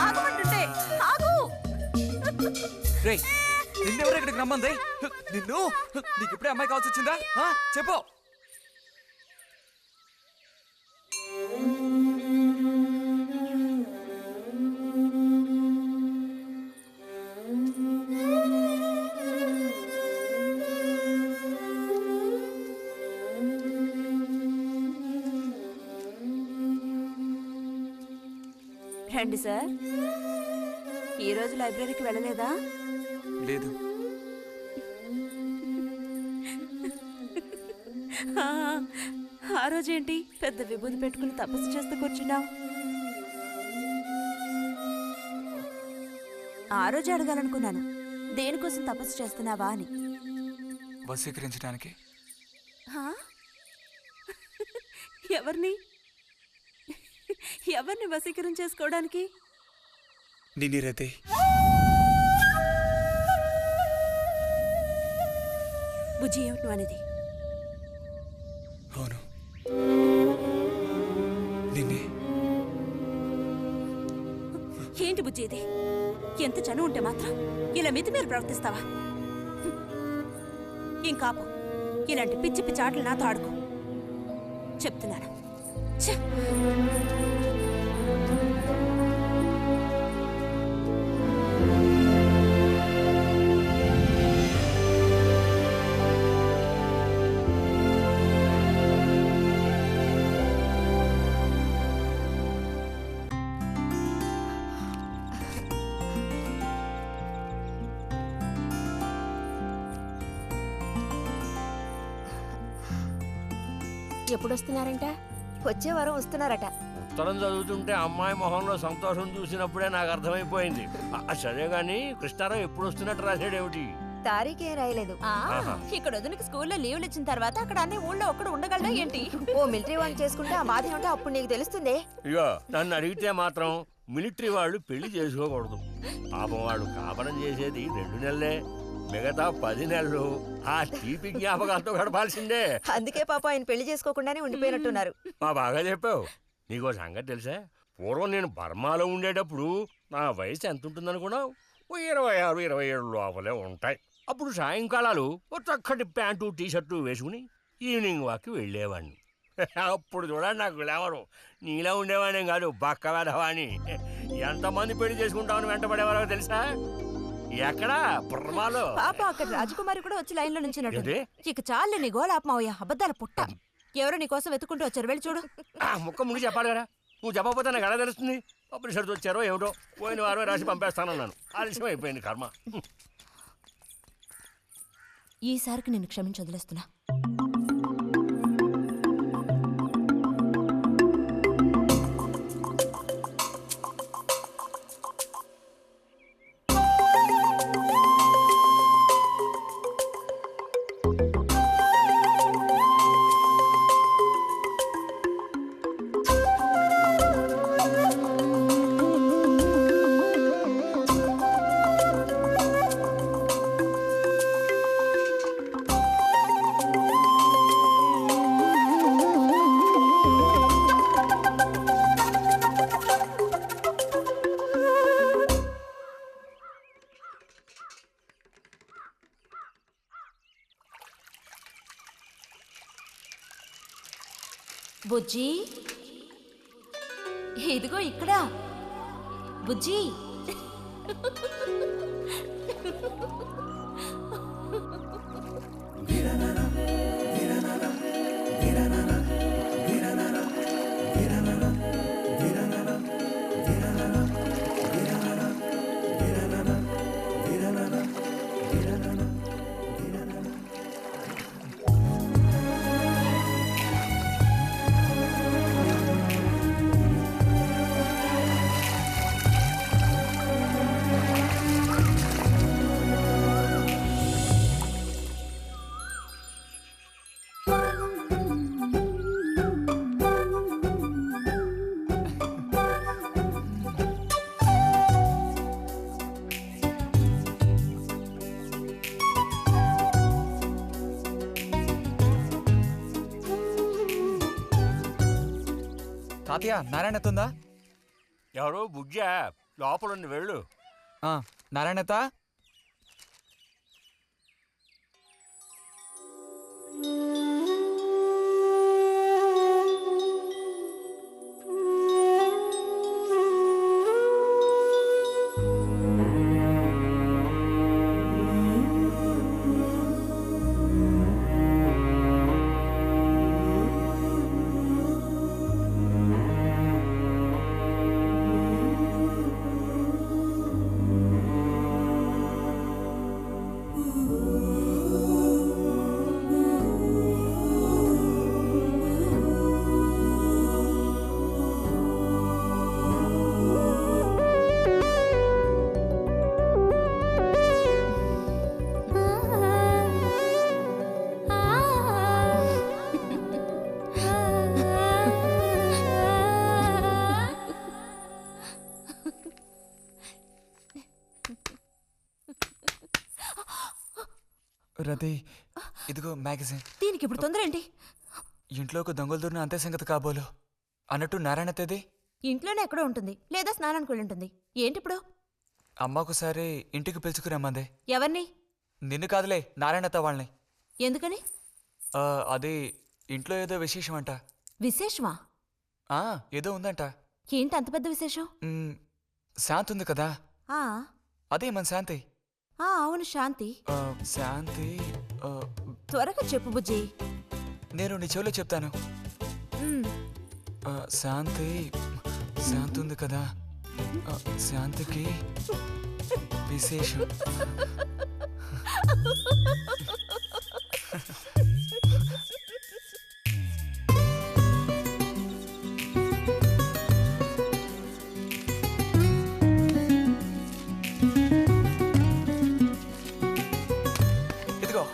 ఆగమంటుంటే ఆగు. రేయ్ నిన్నెవరు ఇక్కడికి రమ్మంది? నిన్ను నీకు ఇప్పుడే అమ్మాయి కావాల్సి వచ్చిందా? చెప్పు. రండి సార్. ఈరోజు లైబ్రరీకి వెళ్ళలేదా? లేదు. ఆ రోజేంటి పెద్ద విభూతి పెట్టుకుని తపస్సు చేస్తూ కూర్చున్నావు? ఆ రోజు అడగాలనుకున్నాను, దేనికోసం తపస్సు చేస్తున్నావా అని. వశీకరించడానికి. ఎవరిని వశీకరణ చేసుకోవడానికి? నిన్నిరతే. బుజ్జి ఏమిటి అనేది? అవును, నిన్నే. ఏంటి బుజ్జి ఇది? ఎంత చనువు ఉంటే మాత్రం ఇలా మితిమీరి ప్రవర్తిస్తావా? ఇంకాపు ఇలాంటి పిచ్చి పిచ్చి ఆటలు నాతో ఆడుకో చెప్తున్నాను. ఛే! ఎప్పుడు వస్తున్నారంట? వచ్చే వారం వస్తున్నారట. ఉత్తరం చదువుతుంటే అమ్మాయి మొహంలో సంతోషం చూసినప్పుడే నాకు అర్థమైపోయింది. సరే గాని కృష్ణారావు ఎప్పుడు వస్తున్నట్టు రాశాడేమిటి? తారీఖేం రాయలేదు. ఇక్కడ వదినకి స్కూల్లో లీవ్లు ఇచ్చిన తర్వాత అక్కడ అన్ని ఊళ్ళో ఒక్కడు ఉండగలడా ఏంటి? ఓ మిలిటరీ వాడిని చేసుకుంటే ఆ బాధ ఏమిటో అప్పుడు నీకు తెలుస్తుంది. ఇగో నన్ను అడిగితే మాత్రం మిలిటరీ వాళ్ళు పెళ్లి చేసుకోకూడదు. పాపం వాడు కాపరం చేసేది 2 నెలలే, మిగతా 10 నెలలు ఆ తీపి జ్ఞాపకాలతో గడపాల్సిందే. అందుకే పాప ఆయన పెళ్లి చేసుకోకుండానే ఉండిపోయినట్టున్నారు. బాగా చెప్పావు. నీకో సంగతి తెలుసా? పూర్వం నేను బర్మాలో ఉండేటప్పుడు నా వయసు ఎంత ఉంటుందనుకున్నావు? 26-27 లోపలే ఉంటాయి. అప్పుడు సాయంకాలాలు ఓ చక్కటి ప్యాంటు టీషర్టు వేసుకుని ఈవినింగ్ వాక్కి వెళ్ళేవాడిని. అప్పుడు చూడండి నాకు గ్లామరు. నీలా ఉండేవాడిని కాదు, బక్క వెధవాని. ఎంతమంది పెళ్లి చేసుకుంటామని వెంటబడేవారో తెలుసా? ఎక్కడా? బర్మాలో. పాప అక్కడ రాజకుమారి కూడా వచ్చి లైన్లో నుంచినట్టు. ఏంటి? ఇక చాలు నీ గోలాపమావయ్య, అబద్ధాల పుట్ట. ఎవరో నీ కోసం వెతుకుంటూ వచ్చారు, వెళ్ళి చూడు. ముక్క ముందు చెప్పాలి కదా. నువ్వు చెప్పకపోతే నాకు ఎలా తెలుస్తుంది? పబ్లిషర్స్ వచ్చారో ఏమిటో, పోయిన వారమే రాసి పంపేస్తానన్నాను. ఆలస్యం అయిపోయింది కర్మ. ఈసారికి నేను క్షమించి వదిలేస్తున్నా. బుజ్జి, ఇదిగో ఇక్కడ. బుజ్జి, తాతయ్య నారాయణత ఉందా? ఎవరో బుజ్జా లోపలుండి వెళ్ళు. నారాయణత రతి, ఇదిగో మ్యాగజైన్. దీనికి ఇప్పుడు తొందర ఏంటి? ఇంట్లోకి దొంగలు దూరిన అంతే సంగతి కాబోలు. అన్నట్టు నారాయణతది ఇంట్లోనే ఎక్కడో ఉంటుంది, లేదా స్నానానికి వెళ్ళి ఉంటుంది. ఏంటి ఇప్పుడు? అమ్మకుసారి ఇంటికి పిలుచుకురమ్మందే. ఎవరిని? నిన్ను కాదులే, నారాయణత వాళ్ళని. ఎందుకని? అది ఇంట్లో ఏదో విశేషం అంట. విశేషమా? ఏదో ఉందంట. ఏంటి అంత పెద్ద విశేషం? శాంతి ఉంది కదా, ఆ అదే మన శాంతి. అవును, శాంతి. శాంతి త్వరగా చెప్పు బుజ్జి. నేను నీ చెవిలో చెప్తాను. శాంతి శాంతి ఉంది కదా, శాంతికి విశేషం. ఇదిగో,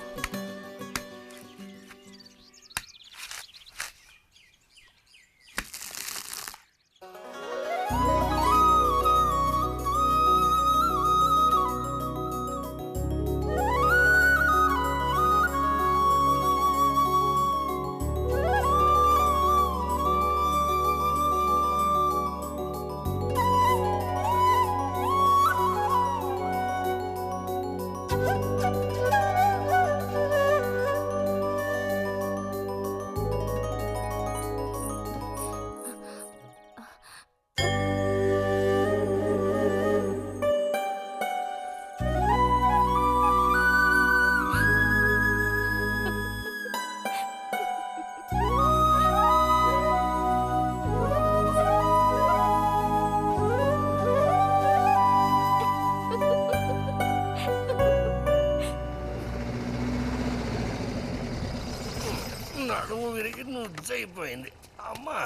నడుము విరిగి నుజ్జైపోయింది అమ్మా.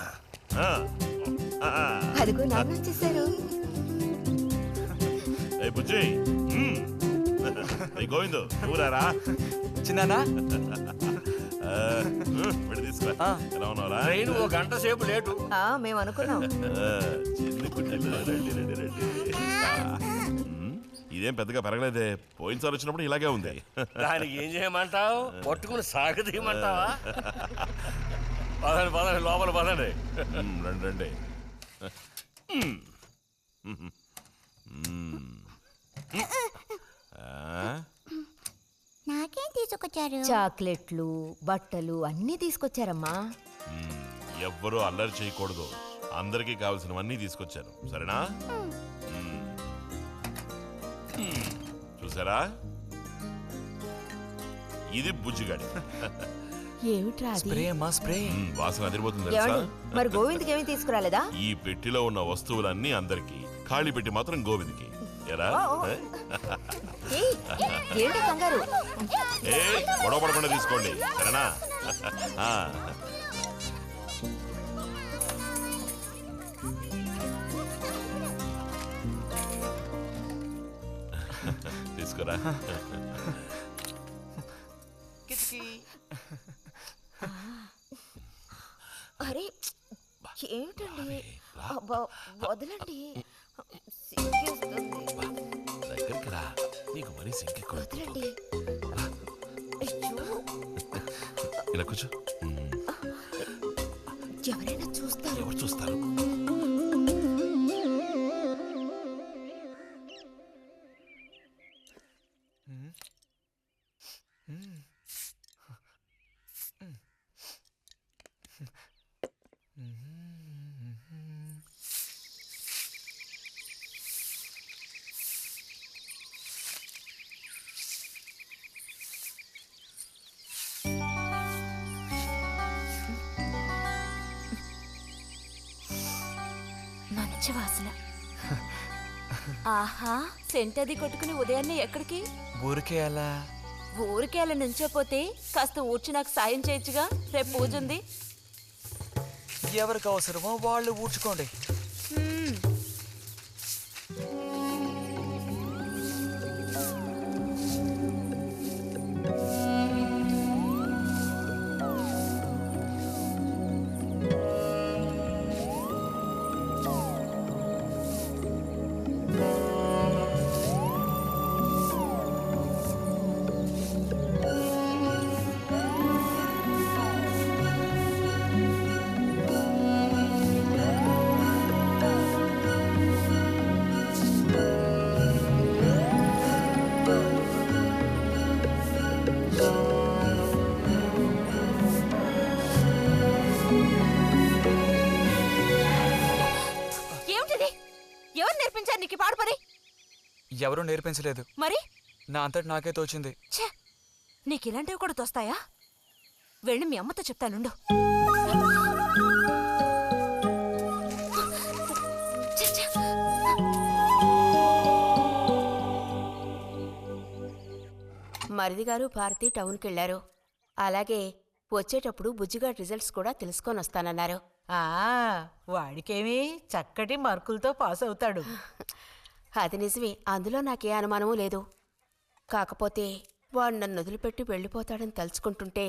అదిగో నాన్న వచ్చేసారు. గోవిందు ఊరారా చిన్నానా? ఎలా ఉన్నారా? ట్రైన్ ఓ గంట సేపు లేటు. మేము అనుకున్నాం. చిన్ని కుట్టిల్లు, రండి రండి రండి. ఇదేం పెద్దగా పెరగలేదే, పోయినసారి వచ్చినప్పుడు ఇలాగే ఉంది. దానికి ఏం చేయమంటావు? పట్టుకుని సాగదీయమంటావా? పదండి పదండి, లోపల పదండి. రండి రండి. నాకేం తీసుకొచ్చారు? చాక్లెట్లు, బట్టలు అన్నీ తీసుకొచ్చారమ్మా. ఎవ్వరూ అల్లరి చేయకూడదు, అందరికీ కావాల్సినవన్నీ తీసుకొచ్చాను, సరేనా? చూసారా, ఇది బుజ్జిగాడి. స్ప్రే అమ్మా, స్ప్రే. వాసన అదిరిపోతుంది తెలుసా? మరి గోవింద్కి ఏమీ తీసుకురాలేదా? ఈ పెట్టిలో ఉన్న వస్తువులన్నీ అందరికి, ఖాళీ పెట్టి మాత్రం గోవింద్కి. ఎరా ఏంటి కంగారు? గొడవ పడకుండా తీసుకోండి, సరేనా? తీసుకురా. అరే ఏమిటండి, వదలండి. దగ్గరికి రా, నీకు మరీ సింకెక్కువ. వదలండి. ఇలా కూర్చో. ఎవరైనా చూస్తారు. ఎవరు చూస్తారు? మంచి వాసన. ఆహా, సెంట్ అది కొట్టుకుని ఉదయాన్నే ఎక్కడికి? ఊరికే అలా. ఊరికే అలా నుంచోపోతే కాస్త ఊడ్చి నాకు సాయం చేయొచ్చుగా, రేపు పూజ ఉంది. ఎవరికి అవసరమో వాళ్ళు ఊడ్చుకోండి. ఏమిటిది? ఎవరు నేర్పించారు నీకు పాడు పని? ఎవరూ నేర్పించలేదు, మరి నా అంతటి నాకే తోచింది. ఛే, నీకు ఇలాంటివి కూడా తోస్తాయా? వెళ్ళి మీ అమ్మతో చెప్తానుండు. ఛే, ఛే. మరిది గారు భారతి టౌన్కి వెళ్లారు. అలాగే వచ్చేటప్పుడు బుజ్జిగాడి రిజల్ట్స్ కూడా తెలుసుకొని వస్తానన్నారు. వాడికేమి చక్కటి మార్కులతో పాస్ అవుతాడు. అది నిజమే, అందులో నాకే అనుమానమూ లేదు. కాకపోతే వాడు నన్ను వదిలిపెట్టి వెళ్ళిపోతాడని తలుచుకుంటుంటే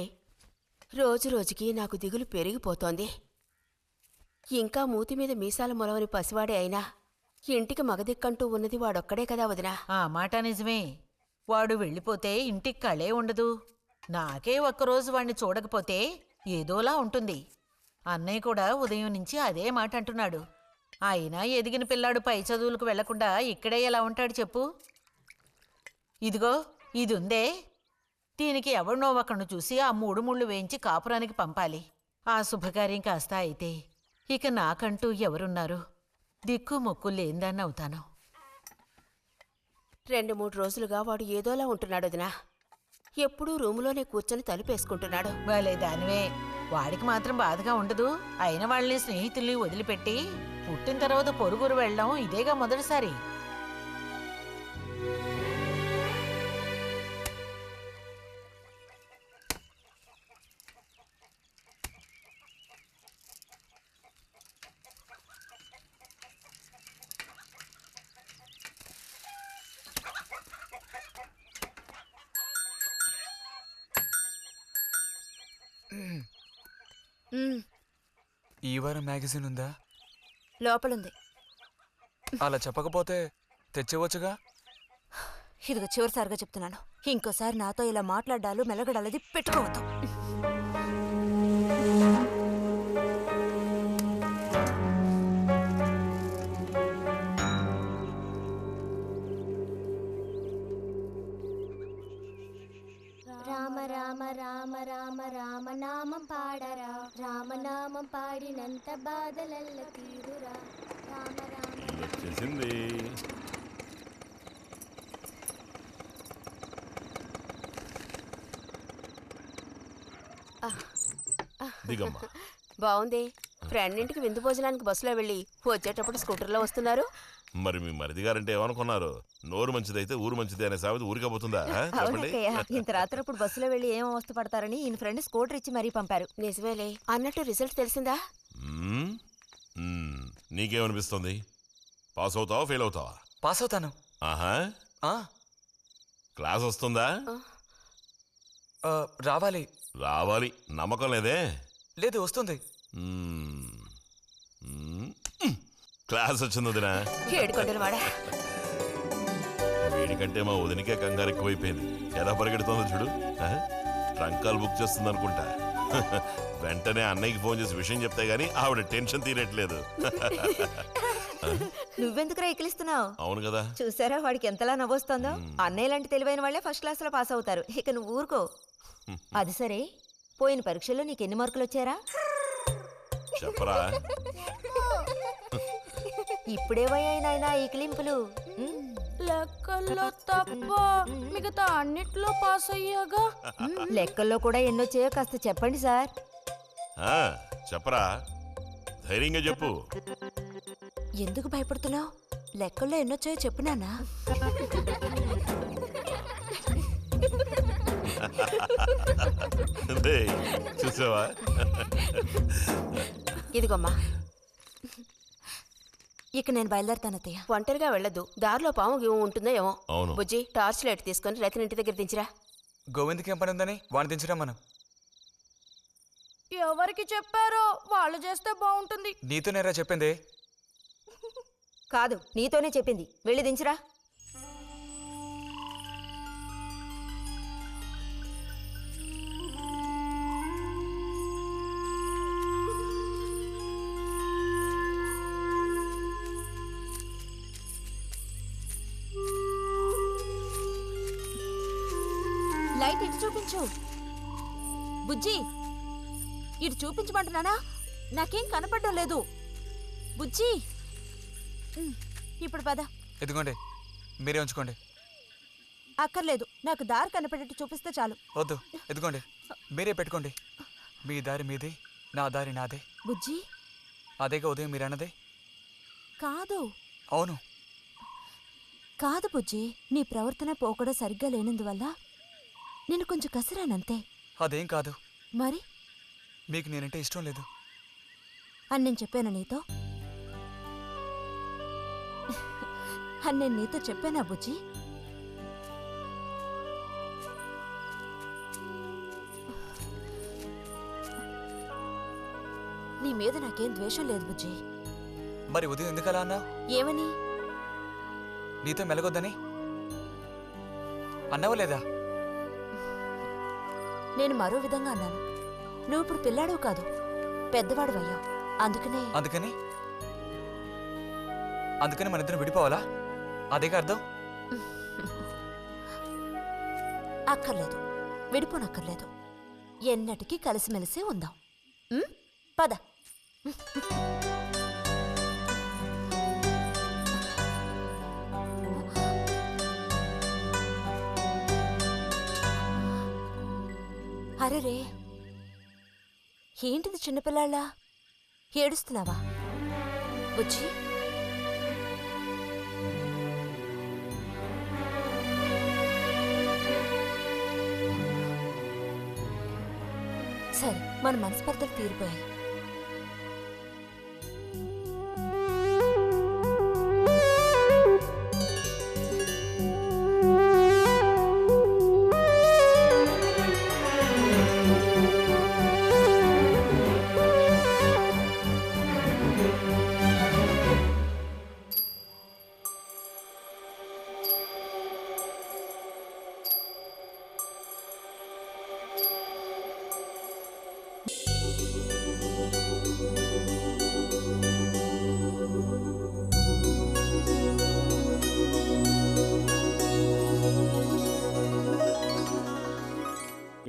రోజు రోజుకి నాకు దిగులు పెరిగిపోతోంది. ఇంకా మూతి మీద మీసాల మొలవని పసివాడే అయినా ఇంటికి మగదిక్కంటూ ఉన్నది వాడొక్కడే కదా వదినా. ఆ మాట నిజమే. వాడు వెళ్ళిపోతే ఇంటికి కళే ఉండదు. నాకే ఒక్కరోజు వాణ్ణి చూడకపోతే ఏదోలా ఉంటుంది. అన్నయ్య కూడా ఉదయం నుంచి అదే మాట అంటున్నాడు. అయినా ఎదిగిన పిల్లాడు పై చదువులకు వెళ్లకుండా ఇక్కడే ఎలా ఉంటాడు చెప్పు? ఇదిగో ఇది ఉందే, దీనికి ఎవరినో ఒకరిని చూసి ఆ 3 ముళ్ళు వేయించి కాపురానికి పంపాలి. ఆ శుభకార్యం కాస్త అయితే ఇక నాకంటూ ఎవరున్నారు? దిక్కు మొక్కు లేందాన్ని అవుతాను. 2-3 రోజులుగా వాడు ఏదోలా ఉంటున్నాడు వదినా. ఎప్పుడూ రూములోనే కూర్చొని తలుపేసుకుంటున్నాడు. భలే దానివే. వాడికి మాత్రం బాధగా ఉండదు. అయిన వాళ్ళని స్నేహితుల్ని వదిలిపెట్టి పుట్టిన తర్వాత పొరుగురు వెళ్ళడం ఇదేగా మొదటిసారి. ఈ వారం మ్యాగజైన్ ఉందా? లోపలుంది. అలా చెప్పకపోతే తెచ్చేవచ్చుగా. ఇదిగో చివరిసారిగా చెప్తున్నాను, ఇంకోసారి నాతో ఇలా మాట్లాడాలు మెలగడాలది పెట్టుకోవద్దు. రామ రామ రామ రామ రామ నామం పాడరా, రామనామం పాడినంత బాధలల్ల తీరురా. రామ రామ వచ్చేసింది. దిగమ్మా. బావుంది. ఫ్రెండ్ ఇంటికి విందు భోజనానికి బస్సులో వెళ్ళి వచ్చేటప్పుడు స్కూటర్లో వస్తున్నారు. మరి మీ మరిది గారంటే ఏమనుకున్నారు? నోరు మంచిదైతే ఊరు మంచిది అనే సామెత ఊరికపోతుందా? చెప్పండి. ఇంత రాత్రప్పుడు బస్సులో వెళ్ళి ఏం అవస్థ పడతారని ఈయన ఫ్రెండ్ స్కూటర్ ఇచ్చి మరీ పంపారు. నిజమేలే. అన్నట్టు రిజల్ట్ తెలిసిందా? నీకేమనిపిస్తుంది? పాస్ అవుతావా ఫెయిల్ అవుతావా? పాస్ అవుతాను. ఆహా, క్లాస్ వస్తుందా? రావాలి. రావాలి. నమ్మకం లేదే? లేదు, వస్తుంది. క్లాస్ వచ్చింది వదినా. ఏడుకొండలవాడా. వీడికంటే మా వదినికే కంగారు ఎక్కువైపోయింది. ఎలా పరిగెడుతుందో చూడు. ట్రంకాలు బుక్ చేస్తుంది అనుకుంటా. వెంటనే అన్నయ్యకి ఫోన్ చేసి విషయం చెప్తే గానీ ఆవిడ టెన్షన్ తీరట్లేదు. నువ్వెందుకురా ఎక్కిలిస్తున్నావు? అవును కదా. చూసారా వాడికి ఎంతలా నవ్వొస్తుందో. అన్నయ్య లాంటి తెలివైన వాళ్ళే ఫస్ట్ క్లాస్ లో పాస్ అవుతారు. ఇక నువ్వు ఊరుకో. అది సరే, పోయిన పరీక్షల్లో నీకు ఎన్ని మార్కులు వచ్చారా? చెప్పరా. ఇప్పుడేవయ్యాయినా ఈ కిలింపులు? లెక్కల్లో తప్ప మిగతా అన్నిట్లో పాస్ అయ్యాగా. లెక్కల్లో కూడా ఎన్నొచ్చాయో కాస్త చెప్పండి సార్. చెప్పరా, ధైర్యంగా చెప్పు. ఎందుకు భయపడుతున్నావు? లెక్కల్లో ఎన్నొచ్చాయో చెప్పు నాన్నా. చూసావా? ఇదిగోమ్మా. ఇక నేను బయలుదేరుతాను అత్తయ్య. ఒంటరిగా వెళ్ళదు, దారిలో పాము గీము ఉంటుందో ఏమో. అవును. బుజ్జి, టార్చ్ లైట్ తీసుకొని రతిని ఇంటి దగ్గర దించిరా. గోవింద్కి ఏం పని ఉందని వాడిని దించరా మనం. ఎవరికి చెప్పారో వాళ్ళు చేస్తే బాగుంటుంది. నీతోనేరా చెప్పింది. కాదు, నీతోనే చెప్పింది. వెళ్ళి దించురా. లైట్ ఇటు చూపించు. బుజ్జి, ఇటు చూపించమంటున్నానా? నాకేం కనపడడం లేదు. బుజ్జి, ఇప్పుడు పద. ఎదుగోండి, మీరే ఉంచుకోండి. అక్కర్లేదు, నాకు దారి కనపడేట్టు చూపిస్తే చాలు. వద్దు, ఎదుగోండి, మీరే పెట్టుకోండి. మీ దారి మీది, నా దారి నాదే. బుజ్జి, అదేగా ఉదయం మీరు అన్నదే. కాదు. అవును. కాదు బుజ్జి, నీ ప్రవర్తన పోకడ సరిగ్గా లేనందువల్ల నేను కొంచెం కసిరానంతే. అదేం కాదు. మరి మీకు నేనంటే ఇష్టం లేదు అని నేను చెప్పాను నీతో? అని నేను నీతో చెప్పానా బుజ్జి? నీ మీద నాకేం ద్వేషం లేదు బుజ్జి. మరి ఉదయం ఎందుకలా అన్నా? ఏమని? నీతో మెలగొద్దని అన్నావా లేదా? నేను మరో విధంగా అన్నాను. నువ్వు ఇప్పుడు పిల్లాడు కాదు, పెద్దవాడు అయ్యావు. అందుకని మన ఇద్దరం విడిపోవాలా? అదేగా అర్థం? అక్కర్లేదు, విడిపోనక్కర్లేదు. ఎన్నటికీ కలిసిమెలిసి ఉందాం. పద. అరెరే, ఏంటిది చిన్నపిల్లాళ్ళ ఏడుస్తున్నావా బుజ్జి? సరే, మన మనస్పర్ధలు తీరిపోయాయి.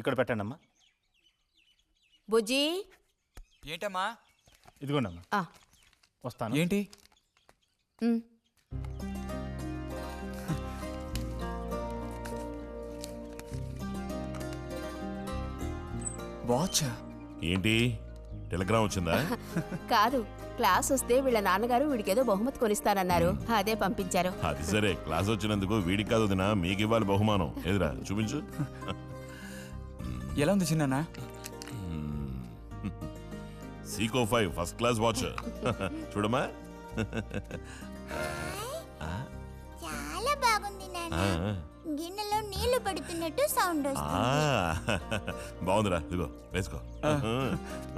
ఇక్కడ పెట్టండి అమ్మా. బుజ్జి, ఏంటమ్మా? ఇదిగోండి అమ్మా. వస్తాను. ఏంటి? వాచ్ ఏంటి? టెలిగ్రామ్ వచ్చిందా? కాదు, క్లాస్ వస్తే వీళ్ళ నాన్నగారు వీడికేదో బహుమతి కొనిస్తానన్నారు, అదే పంపించారు. అది సరే, క్లాస్ వచ్చినందుకు వీడికి కాదు వదినా, మీకు ఇవ్వాలి బహుమానం. ఎదురా చూపించు. ఎలా ఉంది చిన్న? Seeko 5 first class watch. చూడమ్మా. చాలా బాగుంది నాన్న. గిన్నెలో నీళ్లు పడుతున్నట్టు సౌండ్ వస్తుంది. బాగుందిరా, ఇదిగో వేసుకో.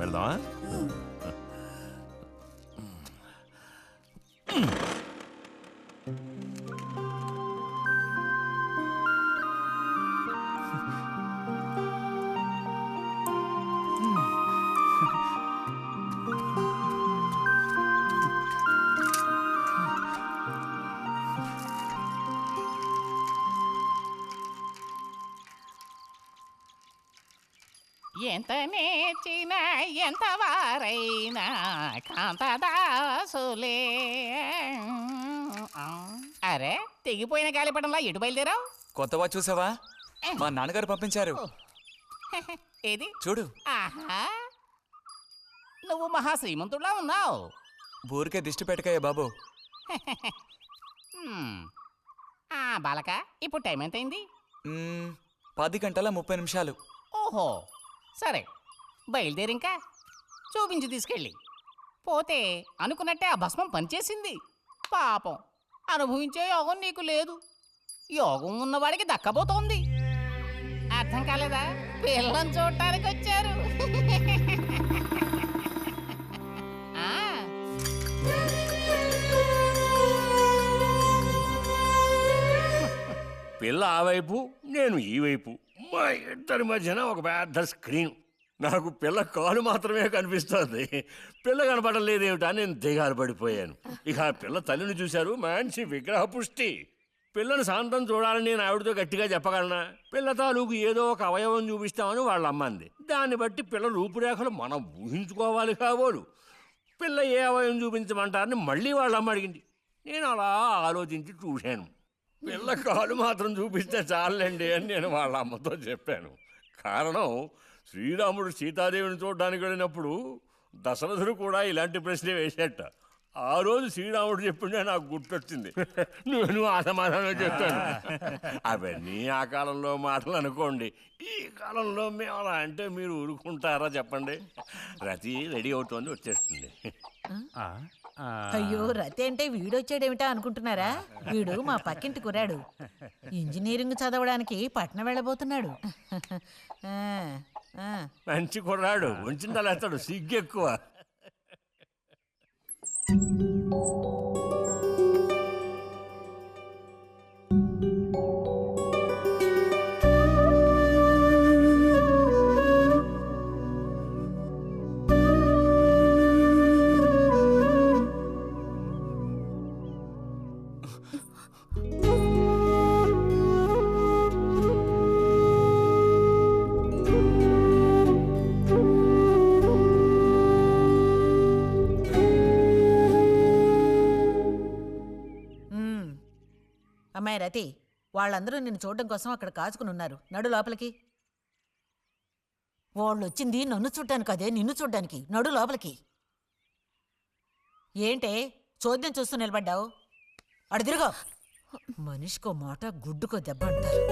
వెళ్దామా? ఎంత నేర్చిన ఎంత వారైనా కాంతదాసులే. అరే తెగిపోయిన గాలిపటంలా ఎటు బయలుదేరావు? కొత్తవా చూసావా? మా నాన్నగారు పంపించారు. ఏది చూడు. ఆహా, నువ్వు మహా శ్రీమంతుడులా ఉన్నావు. ఊరికే దిష్టి పెట్టకాయ బాబు. బాలక, ఇప్పుడు టైం ఎంతైంది? 10:30 ఓహో, సరే బయలుదేరి ఇంకా చూపించి తీసుకెళ్ళి. పోతే అనుకున్నట్టే ఆ భస్మం పనిచేసింది. పాపం అనుభవించే యోగం నీకు లేదు. యోగం ఉన్నవాడికి దక్కబోతోంది. అర్థం కాలేదా? పిల్లని చూడటానికి వచ్చారు. ఆ, పిల్ల ఆ వైపు, నేను ఈ వైపు, మా ఇద్దరి మధ్యన ఒక పెద్ద స్క్రీన్. నాకు పిల్ల కాలు మాత్రమే కనిపిస్తోంది. పిల్ల కనపడడం లేదేమిటా నేను దిగాలు పడిపోయాను. ఇక ఆ పిల్ల తల్లిని చూశారు, మంచి విగ్రహ పుష్టి. పిల్లని శాంతం చూడాలని నేను ఆవిడతో గట్టిగా చెప్పగలనా? పిల్ల తాలూకు ఏదో ఒక అవయవం చూపిస్తామని వాళ్ళ అమ్మంది. దాన్ని బట్టి పిల్ల రూపురేఖలు మనం ఊహించుకోవాలి కాబోలు. పిల్ల ఏ అవయవం చూపించమంటారని మళ్ళీ వాళ్ళ అమ్మ అడిగింది. నేను అలా ఆలోచించి చూశాను. పిల్ల కాలు మాత్రం చూపిస్తే చాలండి అని నేను వాళ్ళ అమ్మతో చెప్పాను. కారణం, శ్రీరాముడు సీతాదేవిని చూడడానికి వెళ్ళినప్పుడు దశరథుడు కూడా ఇలాంటి ప్రశ్నే వేసేట. ఆ రోజు శ్రీరాముడు చెప్పిండే నాకు గుర్తొచ్చింది. నేను ఆ సమాధానం చెప్పాను. అవన్నీ ఆ కాలంలో మాటలు అనుకోండి. ఈ కాలంలో మేము అలా అంటే మీరు ఊరుకుంటారా చెప్పండి? రతి రెడీ అవుతోంది, వచ్చేస్తుంది. అయ్యో, రతి అంటే వీడొచ్చాడేమిటా అనుకుంటున్నారా? వీడు మా పక్కింటి కుర్రాడు. ఇంజనీరింగ్ చదవడానికి పట్నం వెళ్ళబోతున్నాడు. మంచి కుర్రాడు, ఉంచిందలేస్తాడు, సిగ్గెక్కువ. అమ్మాయి రతి, వాళ్ళందరూ నిన్ను చూడడం కోసం అక్కడ కాచుకుని ఉన్నారు. నడు లోపలికి. వాళ్ళు వచ్చింది నన్ను చూడ్డానికి, అదే నిన్ను చూడ్డానికి. నడు లోపలికి. ఏంటే చోద్యం చూస్తూ నిలబడ్డావు? అడు తిరుగో. మనిషికో మాట, గుడ్డుకో దెబ్బ అంటారు.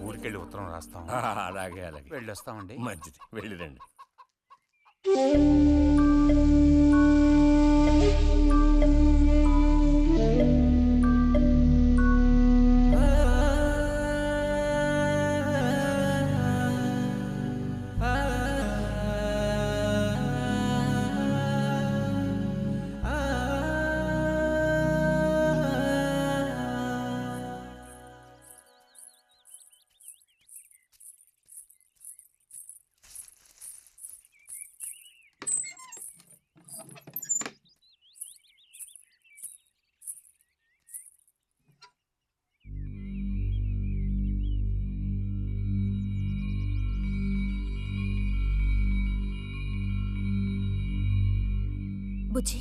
ఊరికెళ్ళి ఉత్తరం రాస్తాం. అలాగే అలాగే వెళ్ళొస్తామండి. మంచిది, వెళ్ళిరండి. బుజ్జి,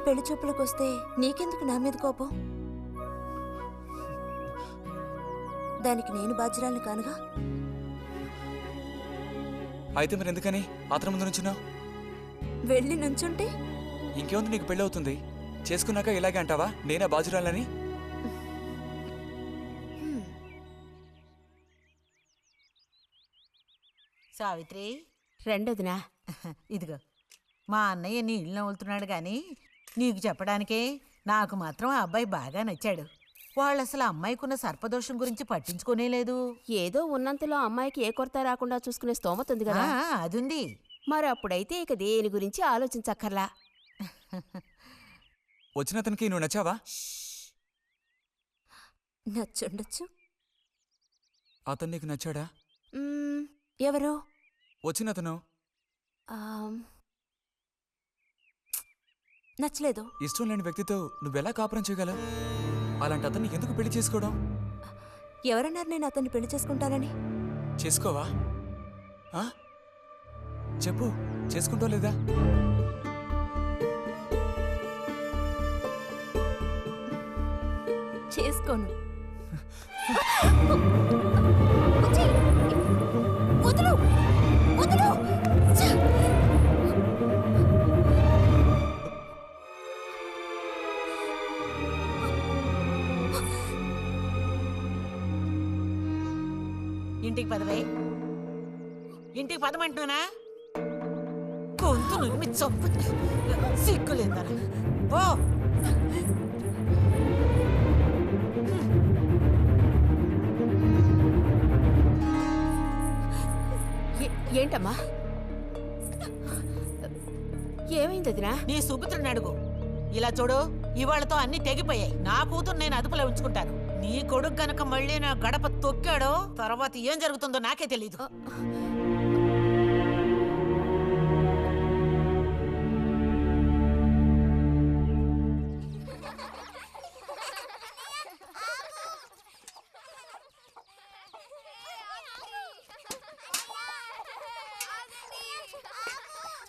పెళ్లి చూపులకు వస్తే నీకెందుకు నా మీద కోపం? దానికి నేను బాధ్యురాల్ని కానుగా. అయితే మరి ఎందుకని అతని ముందు నుంచున్నావు? వెళ్ళి నుంచుంటే ఇంకేముంది, నీకు పెళ్ళి అవుతుంది. చేసుకున్నాక ఇలాగే అంటావా నేనే బాజురాలని? సావిత్రి, రెండోదినా ఇదిగో మా అన్నయ్య నీ ఇల్లు నవ్వులుతున్నాడు గాని నీకు చెప్పడానికే నాకు మాత్రం ఆ అబ్బాయి బాగా నచ్చాడు. వాళ్ళు అసలు అమ్మాయికున్న సర్పదోషం గురించి పట్టించుకోనే లేదు. ఏదో ఉన్నంతలో అమ్మాయికి ఏ కొరత రాకుండా చూసుకునే స్తోమత ఉంది కదా. అదుంది. మరి అప్పుడైతే ఇక దేని గురించి ఆలోచించక్కర్లా. వచ్చిన అతనికి నువ్వు నచ్చావా? నచ్చుండొచ్చు. అతను నీకు నచ్చాడా? ఎవరు? వచ్చిన అతను నచ్చలేదు. ఇష్టం లేని వ్యక్తితో నువ్వెలా కాపురం చేయగలవు? అలాంటి అతన్ని ఎందుకు పెళ్లి చేసుకోవడం? ఎవరన్నారు నేను అతన్ని పెళ్లి చేసుకుంటానని? చేసుకోవా? చెప్పు, చేసుకుంటావు లేదా? చేసుకోను. ఇంటికి పదవే. ఇంటికి పదమంటున్నానా? గొంతు నువ్వు చంపు. సిగ్గులేదా? ఓ ఏంటమ్మా, ఏమైంది వదినా? నీ సుపుత్రుని అడుగు. ఇలా చూడు, ఇవాళతో అన్ని తెగిపోయాయి. నా కూతురు నేను అదుపులో ఉంచుకుంటాను. నీ కొడుకు గనక మళ్ళీ నా గడప తొక్కాడో తర్వాత ఏం జరుగుతుందో నాకే తెలీదు.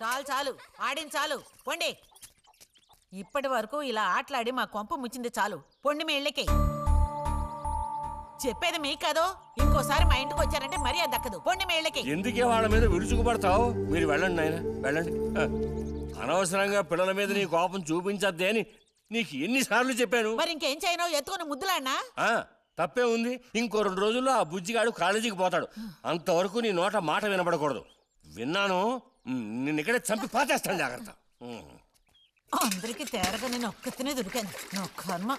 చాలు చాలు, ఆడిన చాలు, పొండి. ఇప్పటి వరకు ఇలా ఆటలాడి మా కొంప ముచ్చింది చాలు. పొండి మీ ఇళ్ళకి. చెప్పేది మీకు కాదో, ఇంకోసారి మా ఇంటికి వచ్చారంటే మర్యాద దక్కదు. పొండి మీ ఇళ్ళకి. ఎందుకే వాళ్ళ మీద విరుచుకుపడతావు? మీరు వెళ్ళండి నాయన, వెళ్ళండి. అనవసరంగా పిల్లల మీద నీ కోపం చూపించద్దే అని నీకు ఎన్నిసార్లు చెప్పాను. మరి ఇంకేం చేయను? ఎత్తుకుని ముద్దులాడినా? తప్పే ఉంది. ఇంకో 2 రోజుల్లో ఆ బుజ్జిగాడు కాలేజీకి పోతాడు. అంతవరకు నీ నోట మాట వినపడకూడదు. విన్నాను, నిన్ను ఇక్కడే చంపి పాతేస్తాను. జాగ్రత్త. అందరికి తేరగా నేను ఒక్కతినే దొరికాను. నా కర్మ.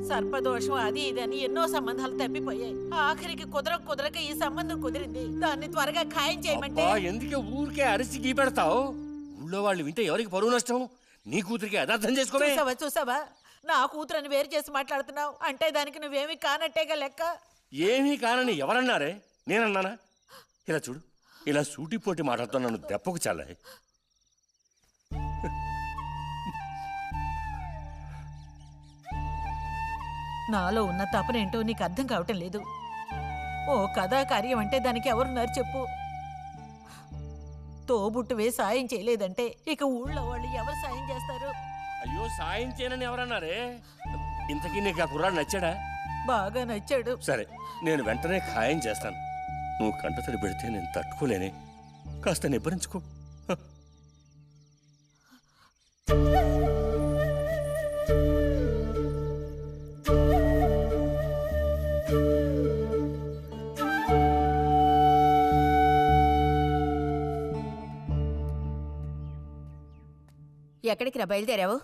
సర్పదోషం అది ఇది అని ఎన్నో సంబంధాలు తప్పిపోయాయి. ఆఖరికి కుదరక ఈ సంబంధం కుదిరింది. దాన్ని త్వరగా ఖాయం చేయమంటే. ఎందుకే ఊరికే అరిసి గీపెడతావు? ఊళ్ళో వాళ్ళు వింటే ఎవరికి పరువు నష్టం? నీ కూతురికి అదర్థం చేసుకోవే. చూసావా, నా కూతురని వేరు చేసి మాట్లాడుతున్నావు. అంటే దానికి నువ్వేమీ కానట్టేగా లెక్క. ఏమీ కానని ఎవరన్నారే? నేనన్నానా? ఇలా చూడు, ఇలా సూటిపోటి మాటలతో నన్ను దెప్పకు చాలే. నాలో ఉన్న తపనేంటో నీకు అర్థం కావటం లేదు. ఓ కథా కార్యం అంటే దానికి ఎవరున్నారు చెప్పు? తోబుట్టువే సాయం చేయలేదంటే ఇక ఊళ్ళో వాళ్ళు ఎవరు సాయం చేస్తారు? అయ్యో, సాయం చేయనని ఎవరన్నారే? ఇంతకీ నీకు ఆ కుర్రాడు నచ్చాడా? బాగా నచ్చాడు. సరే, నేను వెంటనే ఖాయం చేస్తాను. నువ్వు కంటతడి పెడితే నేను తట్టుకోలేనే. కాస్త నిబ్బరించుకో. ఎక్కడికి రా బయలుదేరావు?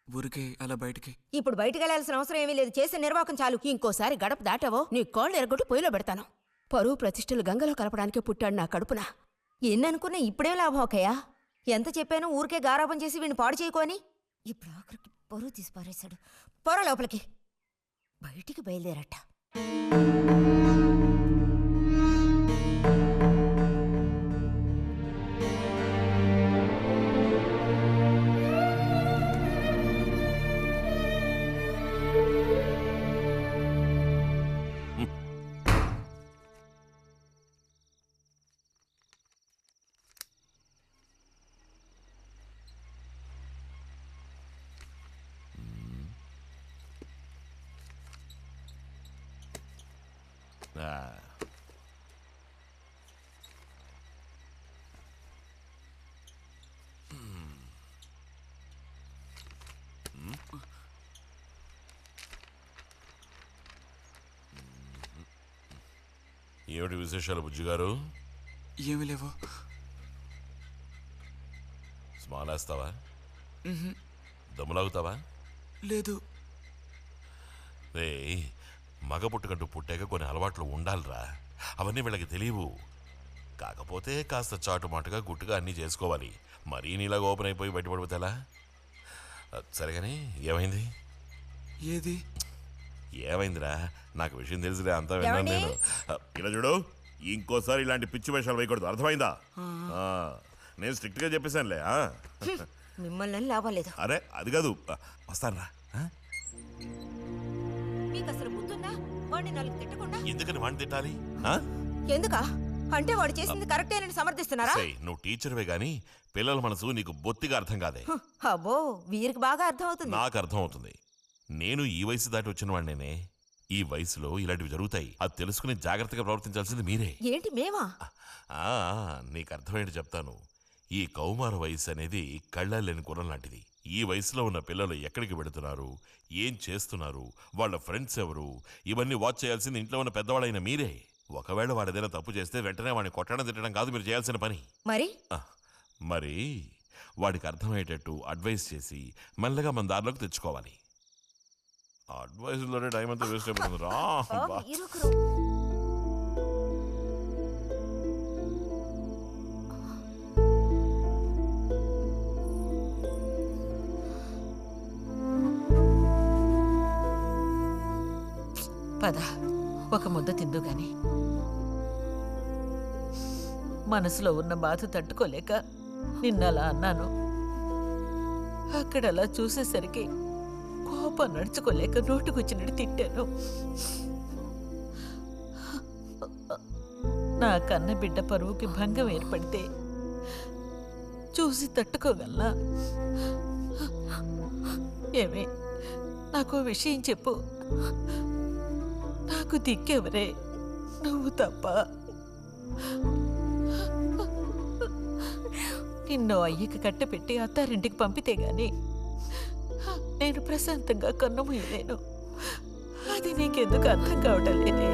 ఊరికే అలా బయటికి. ఇప్పుడు బయటికి వెళ్ళాల్సిన అవసరం ఏమీ లేదు. చేసే నిర్వాహకం చాలు. ఇంకోసారి గడప దాటావో నీ కాళ్ళు ఎరగొట్టి పొయ్యిలో పెడతాను. పరువు ప్రతిష్టలు గంగలో కలపడానికే పుట్టాడు నా కడుపున. ఎన్ననుకున్నా ఇప్పుడే లాభం ఒకయా? ఎంత చెప్పాను ఊరికే గారాపం చేసి వీడిని పాడు చేయకోని. ఇప్పుడు ఆఖరికి పరువు తీసి పారేశాడు. పొర లోపలికి. బయటికి బయలుదేరట. ఆ. ఏమిటి విశేషాలు బుజ్జిగారు? ఏమీ లేవు. స్మాలేస్తావా? దమ్ములాగుతావా? లేదు. రే, మగ పుట్టుకంటూ పుట్టాక కొన్ని అలవాట్లు ఉండాలిరా. అవన్నీ వీళ్ళకి తెలియవు. కాకపోతే కాస్త చాటుమాటుగా గుట్టుగా అన్నీ చేసుకోవాలి. మరీ నీలాగా ఓపెన్ అయిపోయి బయటపడిపోతే ఎలా? సరేగాని ఏమైంది? ఏది ఏమైందిరా? నాకు విషయం తెలిసిలే, అంతా విన్నాను నేను. ఇలా చూడు, ఇంకోసారి ఇలాంటి పిచ్చి వేషాలు వేయకూడదు, అర్థమైందా? నేను స్ట్రిక్ట్గా చెప్పేశానులే. మిమ్మల్ని లాభం లేదు. అరే అది కాదు, వస్తానురా. మీకు అసలు బుద్ధుందా? వాడిని నాలుగు తిట్టకుండా. ఎందుకని వాడిని తిట్టాలి? ఎందుకా? అంటే వాడు చేసింది కరెక్టేనని సమర్థిస్తున్నారా? నువ్వు టీచర్వే గాని పిల్లల మనసు నీకు బొత్తిగా అర్థం కాదే. అబ్బో, వీరికి బాగా అర్థం అవుతుంది. నాకు అర్థం అవుతుంది. నేను ఈ వయసు దాటి వచ్చిన వాడినేనే. ఈ వయసులో ఇలాంటివి జరుగుతాయి. అది తెలుసుకుని జాగ్రత్తగా ప్రవర్తించాల్సింది మీరే. ఏంటి మేమా? నీకు అర్థమయ్యేది చెప్తాను. ఈ కౌమార వయసు అనేది కళ్ళలేని కుర్రం లాంటిది. ఈ వయసులో ఉన్న పిల్లలు ఎక్కడికి వెళుతున్నారు, ఏం చేస్తున్నారు, వాళ్ళ ఫ్రెండ్స్ ఎవరు, ఇవన్నీ వాచ్ చేయాల్సింది ఇంట్లో ఉన్న పెద్దవాళ్ళైన మీరే. ఒకవేళ వాడేదైనా తప్పు చేస్తే వెంటనే వాడిని కొట్టడం తిట్టడం కాదు మీరు చేయాల్సిన పని. మరి వాడికి అర్థమయ్యేటట్టు అడ్వైస్ చేసి మెల్లగా మన దారిలోకి తెచ్చుకోవాలి. అడ్వైస్లోనే టైం అంతా వేస్ట్ అయిపోతుంది రా. పద, ఒక ముద్ద తిందు గాని. మనసులో ఉన్న బాధ తట్టుకోలేక నిన్నలా అన్నాను. అక్కడలా చూసేసరికి కోపం నడుచుకోలేక నోటుకొచ్చినట్టు తిట్టాను. నా కన్న బిడ్డ పరువుకి భంగం ఏర్పడితే చూసి తట్టుకోగలనా? ఏమే, నాకు విషయం చెప్పు. నాకు దిక్కెవరే? నువ్వు తప్ప. నిన్ను అయ్యకి కట్టపెట్టి అత్తారింటికి పంపితే గాని నేను ప్రశాంతంగా కన్నుమూయలేను. అది నీకెందుకు అర్థం కావటం లేదే?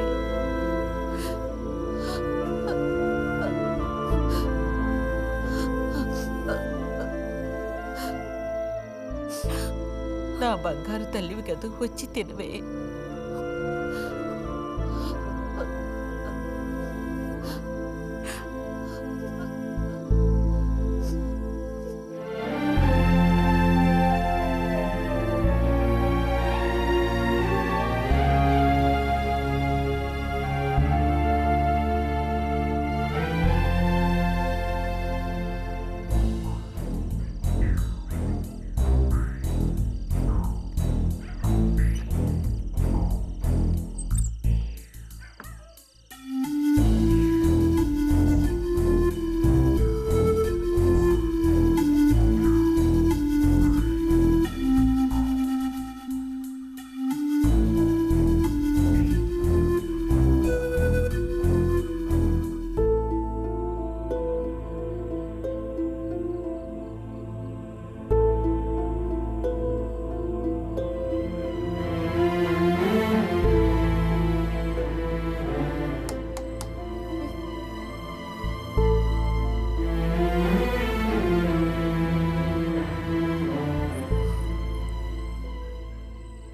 నా బంగారు తల్లివి కదూ, వచ్చి తినవే.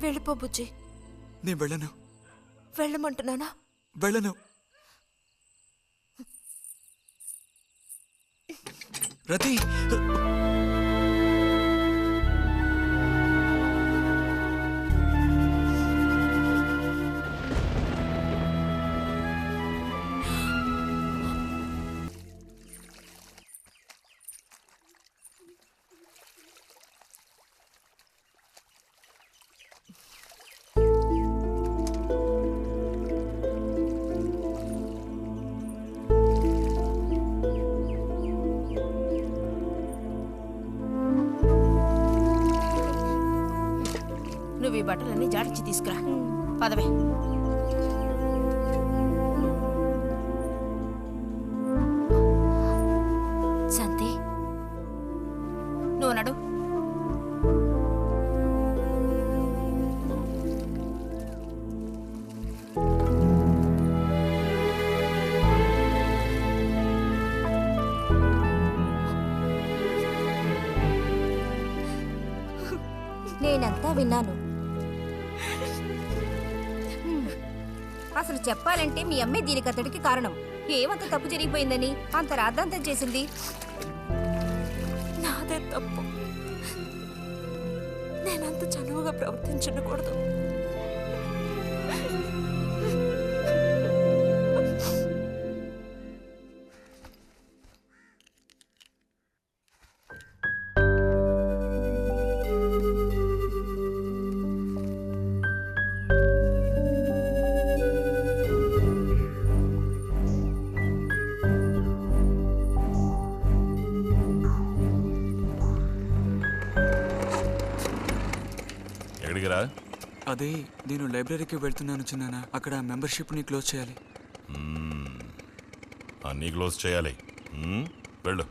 వెళ్ళిపో బుజ్జి. నేను వెళ్ళను. వెళ్ళమంటున్నానా? వెళ్ళను. రతి, నువ్వు ఈ బట్టలన్నీ జాడించి తీసుకురా. పదవే. నేనంతా విన్నాను. అసలు చెప్పాలంటే మీ అమ్మే దీనికి అతడికి కారణం. ఏమంత తప్పు జరిగిపోయిందని అంత రాద్ధాంతం చేసింది? నాదే తప్పు. నేనంత చనువుగా ప్రవర్తించకూడదు. ఎక్కడికి రా? అదే నేను లైబ్రరీకి వెళ్తున్నాను చిన్నానా. అక్కడ మెంబర్షిప్ని క్లోజ్ చేయాలి. అన్నీ క్లోజ్ చేయాలి. వెళ్ళు.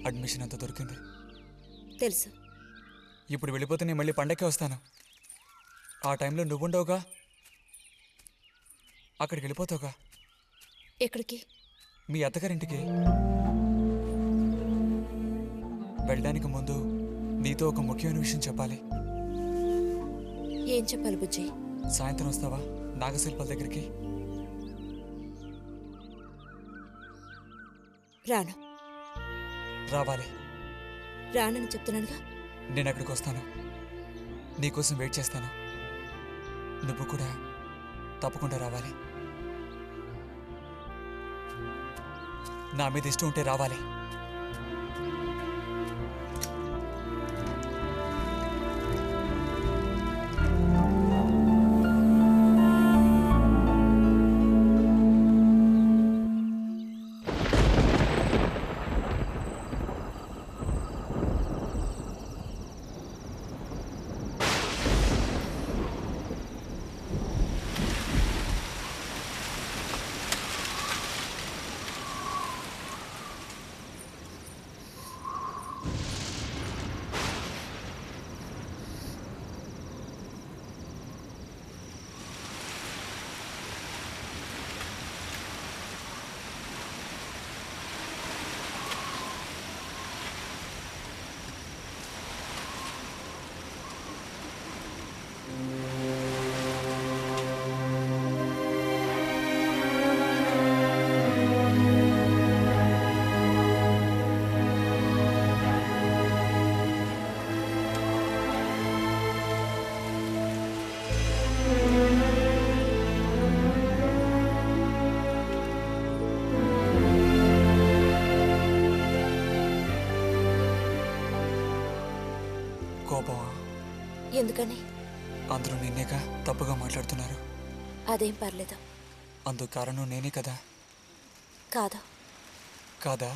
అడ్మిషన్ అంతా దొరికింది. తెలుసు. ఇప్పుడు వెళ్ళిపోతే నేను మళ్ళీ పండక్కి వస్తాను. ఆ టైంలో నువ్వుండవుగా, అక్కడికి వెళ్ళిపోతావుగా. ఎక్కడికి? మీ అత్తగారింటికి. వెళ్ళడానికి ముందు నీతో ఒక ముఖ్యమైన విషయం చెప్పాలి. ఏం చెప్పాలి బుజ్జి? సాయంత్రం వస్తావా నాగశిల్పాల దగ్గరికి? రాను. రావాలి. రానని చెప్తున్నానుగా. నేను అక్కడికి వస్తాను, నీకోసం వెయిట్ చేస్తాను. నువ్వు కూడా తప్పకుండా రావాలి. నా మీద ఇష్టం ఉంటే రావాలి. కోపమా? ఎందుకని? అందరూ నిన్నేగా తప్పుగా మాట్లాడుతున్నారు. అదేం పర్లేదు. అందుకు కారణం నేనే కదా. కాదు. కాదా?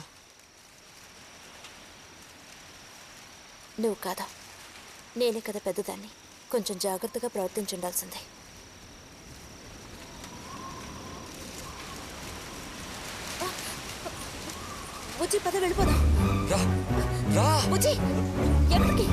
నువ్వు కాదా, నేనే కదా పెద్దదాన్ని. కొంచెం జాగ్రత్తగా ప్రవర్తించుండాల్సిందే. బుజ్జి పద వెళ్ళిపోదాం. బుజ్జి ఎక్కడికి?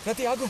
రతి ఆగు.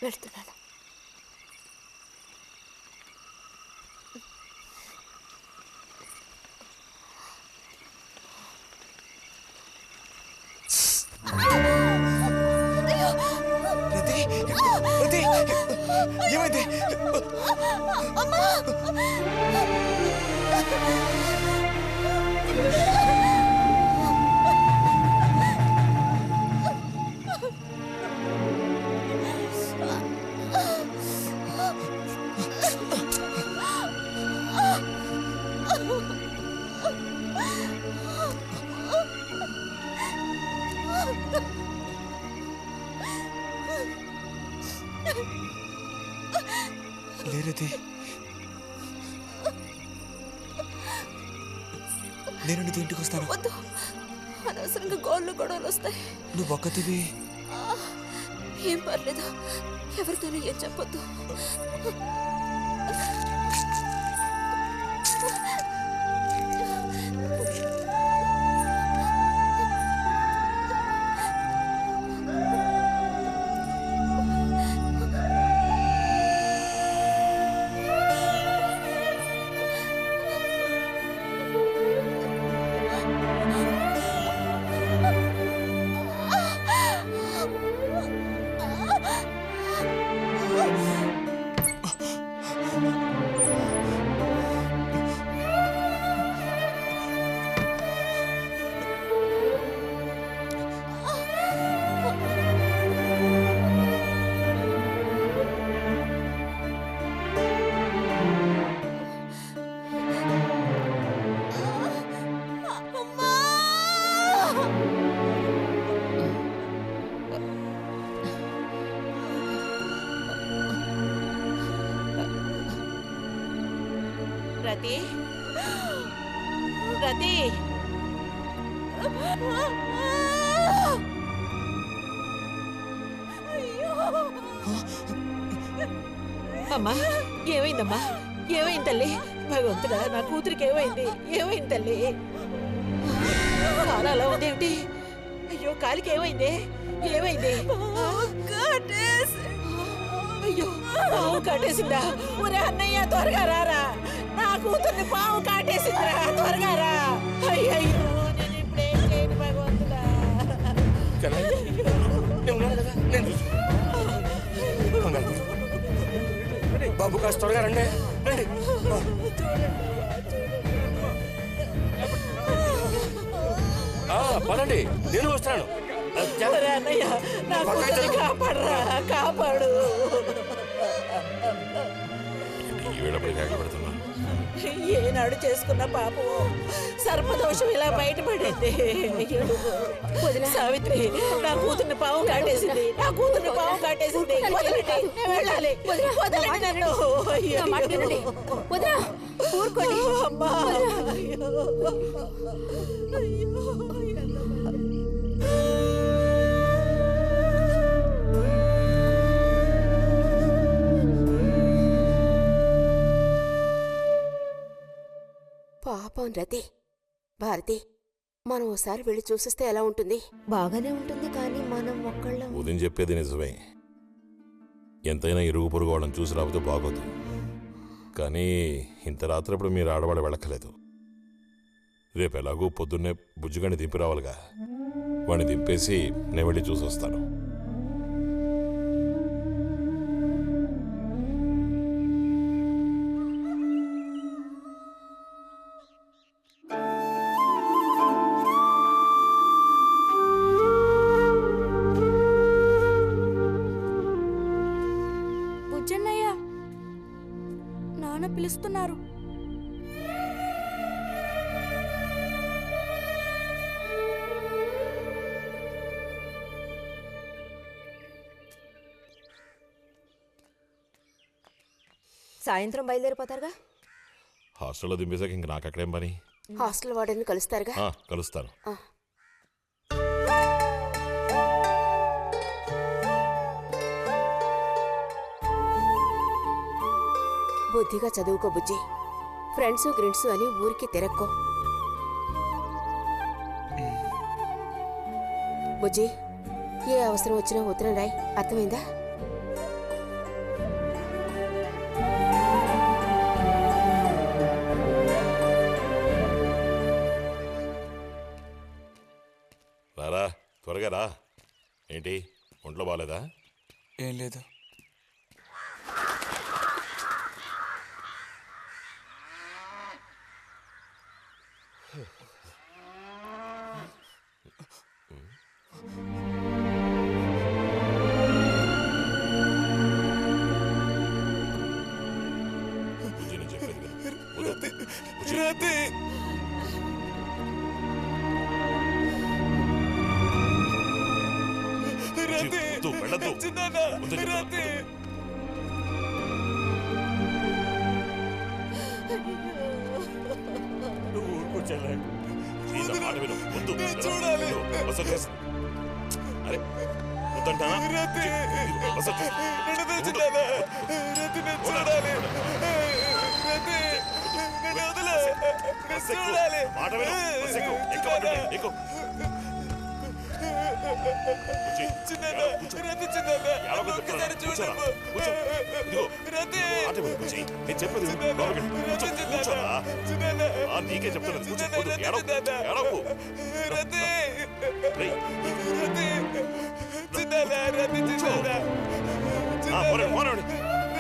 వెళ్తున్నాను. ఏమైంది? లేరది, నేను నీతో ఇంటికి వస్తాను. వద్దు, అనవసరంగా గోళ్ళు గొడవలు వస్తాయి. నువ్వు ఒక్కతివి. ఏం పర్లేదు, ఎవరితోనూ ఏం చెప్పొద్దు. రతి, రతి, అమ్మా ఏమైందమ్మా? ఏమైంది తల్లి? భగవంతుడా, నా కూతురికి ఏమైంది? ఏమైంది తల్లి? కాలు అలా ఉందేమిటి? అయ్యో, కాలికి ఏమైంది? ఏమైంది? అయ్యో, పాము కాటేసిందా? ఒరే అన్నయ్య, త్వరగా రారా, నా కూతుర్ని పాము కాటేసిందిరా, త్వరగా రా. అయ్యో, నేను ఇప్పుడేం చేయను భగవంతుడా. బాబు కాస్త త్వరగా రండి, రండి. పదండి, నేను వస్తాను. అన్నయ్య, నా కూతుర్ని కాపాడరా, కాపాడు. ఏనాడు చేసుకున్న పాపం సర్పదోషం ఇలా బయటపడింది. సావిత్రి, నా కూతుర్ని పాము కాటేసింది, నా కూతుర్ని పాము కాటేసింది. వదలండి, నేను వెళ్ళాలి. వదలండి నన్ను. ఊరుకోండి అమ్మా. పాపం రతి. భారతి, మనం ఓసారి వెళ్ళి చూసిస్తే ఎలా ఉంటుంది? బాగానే ఉంటుంది, కానీ మనం ఒక్కళ్ళం. ఉదయం చెప్పేది నిజమే. ఎంతైనా ఇరుగు పొరుగు వాళ్ళని చూసి రాకపోతే బాగోదు. కానీ ఇంత రాత్రప్పుడు మీరు ఆడవాళ్ళు వెళ్ళక్కలేదు. రేపు ఎలాగూ పొద్దున్నే బుజ్జిగాని దింపి రావాలిగా. వాడిని దింపేసి నేను వెళ్ళి చూసి వస్తాను. బుజ్జన్నయ్య, నాన్న పిలుస్తున్నారు. సాయంత్రం బయలుదేరిపోతారుగా? హాస్టల్లో దింపేశాక ఇంక నాకు అక్కడేం పని? హాస్టల్ వార్డెన్ కలుస్తారుగా? కలుస్తాను. బుద్ధిగా చదువుకో బుజ్జి. ఫ్రెండ్స్ గ్రిడ్స్ అని ఊరికి తిరక్కో. బుజ్జి, ఏ అవసరం వచ్చినా ఉత్తరం రాయి, అర్థమైందా? త్వరగా రా. ఏంటి ఒంట్లో బాగాలేదా? ఏం లేదు. బుజ్జిని చెప్పేది విను. వద్దు. బుజ్జి. రతి బుజ్జి, వద్దు, వెళ్ళొద్దు. వద్దు చెప్తున్నా. నువ్వు ఊరుకో చెల్లె. ప్లీజ్, ఆ మాట విను. వద్దు. చూడాలి. ఇదిగో, బస్ వచ్చేసి. అరే వద్దంటానా? ఇదిగో, బస్ వచ్చేసి. చూడాలి. రతి నేను చూడాలి. రతి నేను వదిలే. బస్ ఎక్కు. చూడాలి. మాట విను. బస్ ఎక్కు. ఎక్కమంటుంటే ఎక్కు. బుజ్జి, చిన్నదా, రతి చిన్నదా, ఏడవకు ఒక్కసారి చెప్తున్నా. చూడమ్మా. కూర్చో. ఇదిగో, రతి మాట విను బుజ్జి. నేను చెప్పేది విను. లోపలికి వెళ్ళు. కూర్చో, కూర్చోరా. ఆ, నీకే చెప్తున్నాను. కూర్చో. వద్దు, ఏడవకు. ఏడవకు. రతి రేయ్. రతి చిన్నదా, రతి చిన్నదా, ఆ, పోరండి, పోరండి.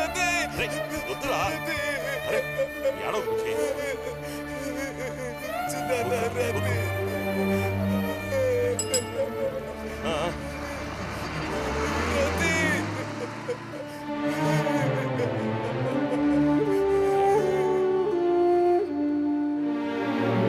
రతి రేయ్, వద్దురా. అరే ఏడవకు బుజ్జి. చిన్నదా, రతి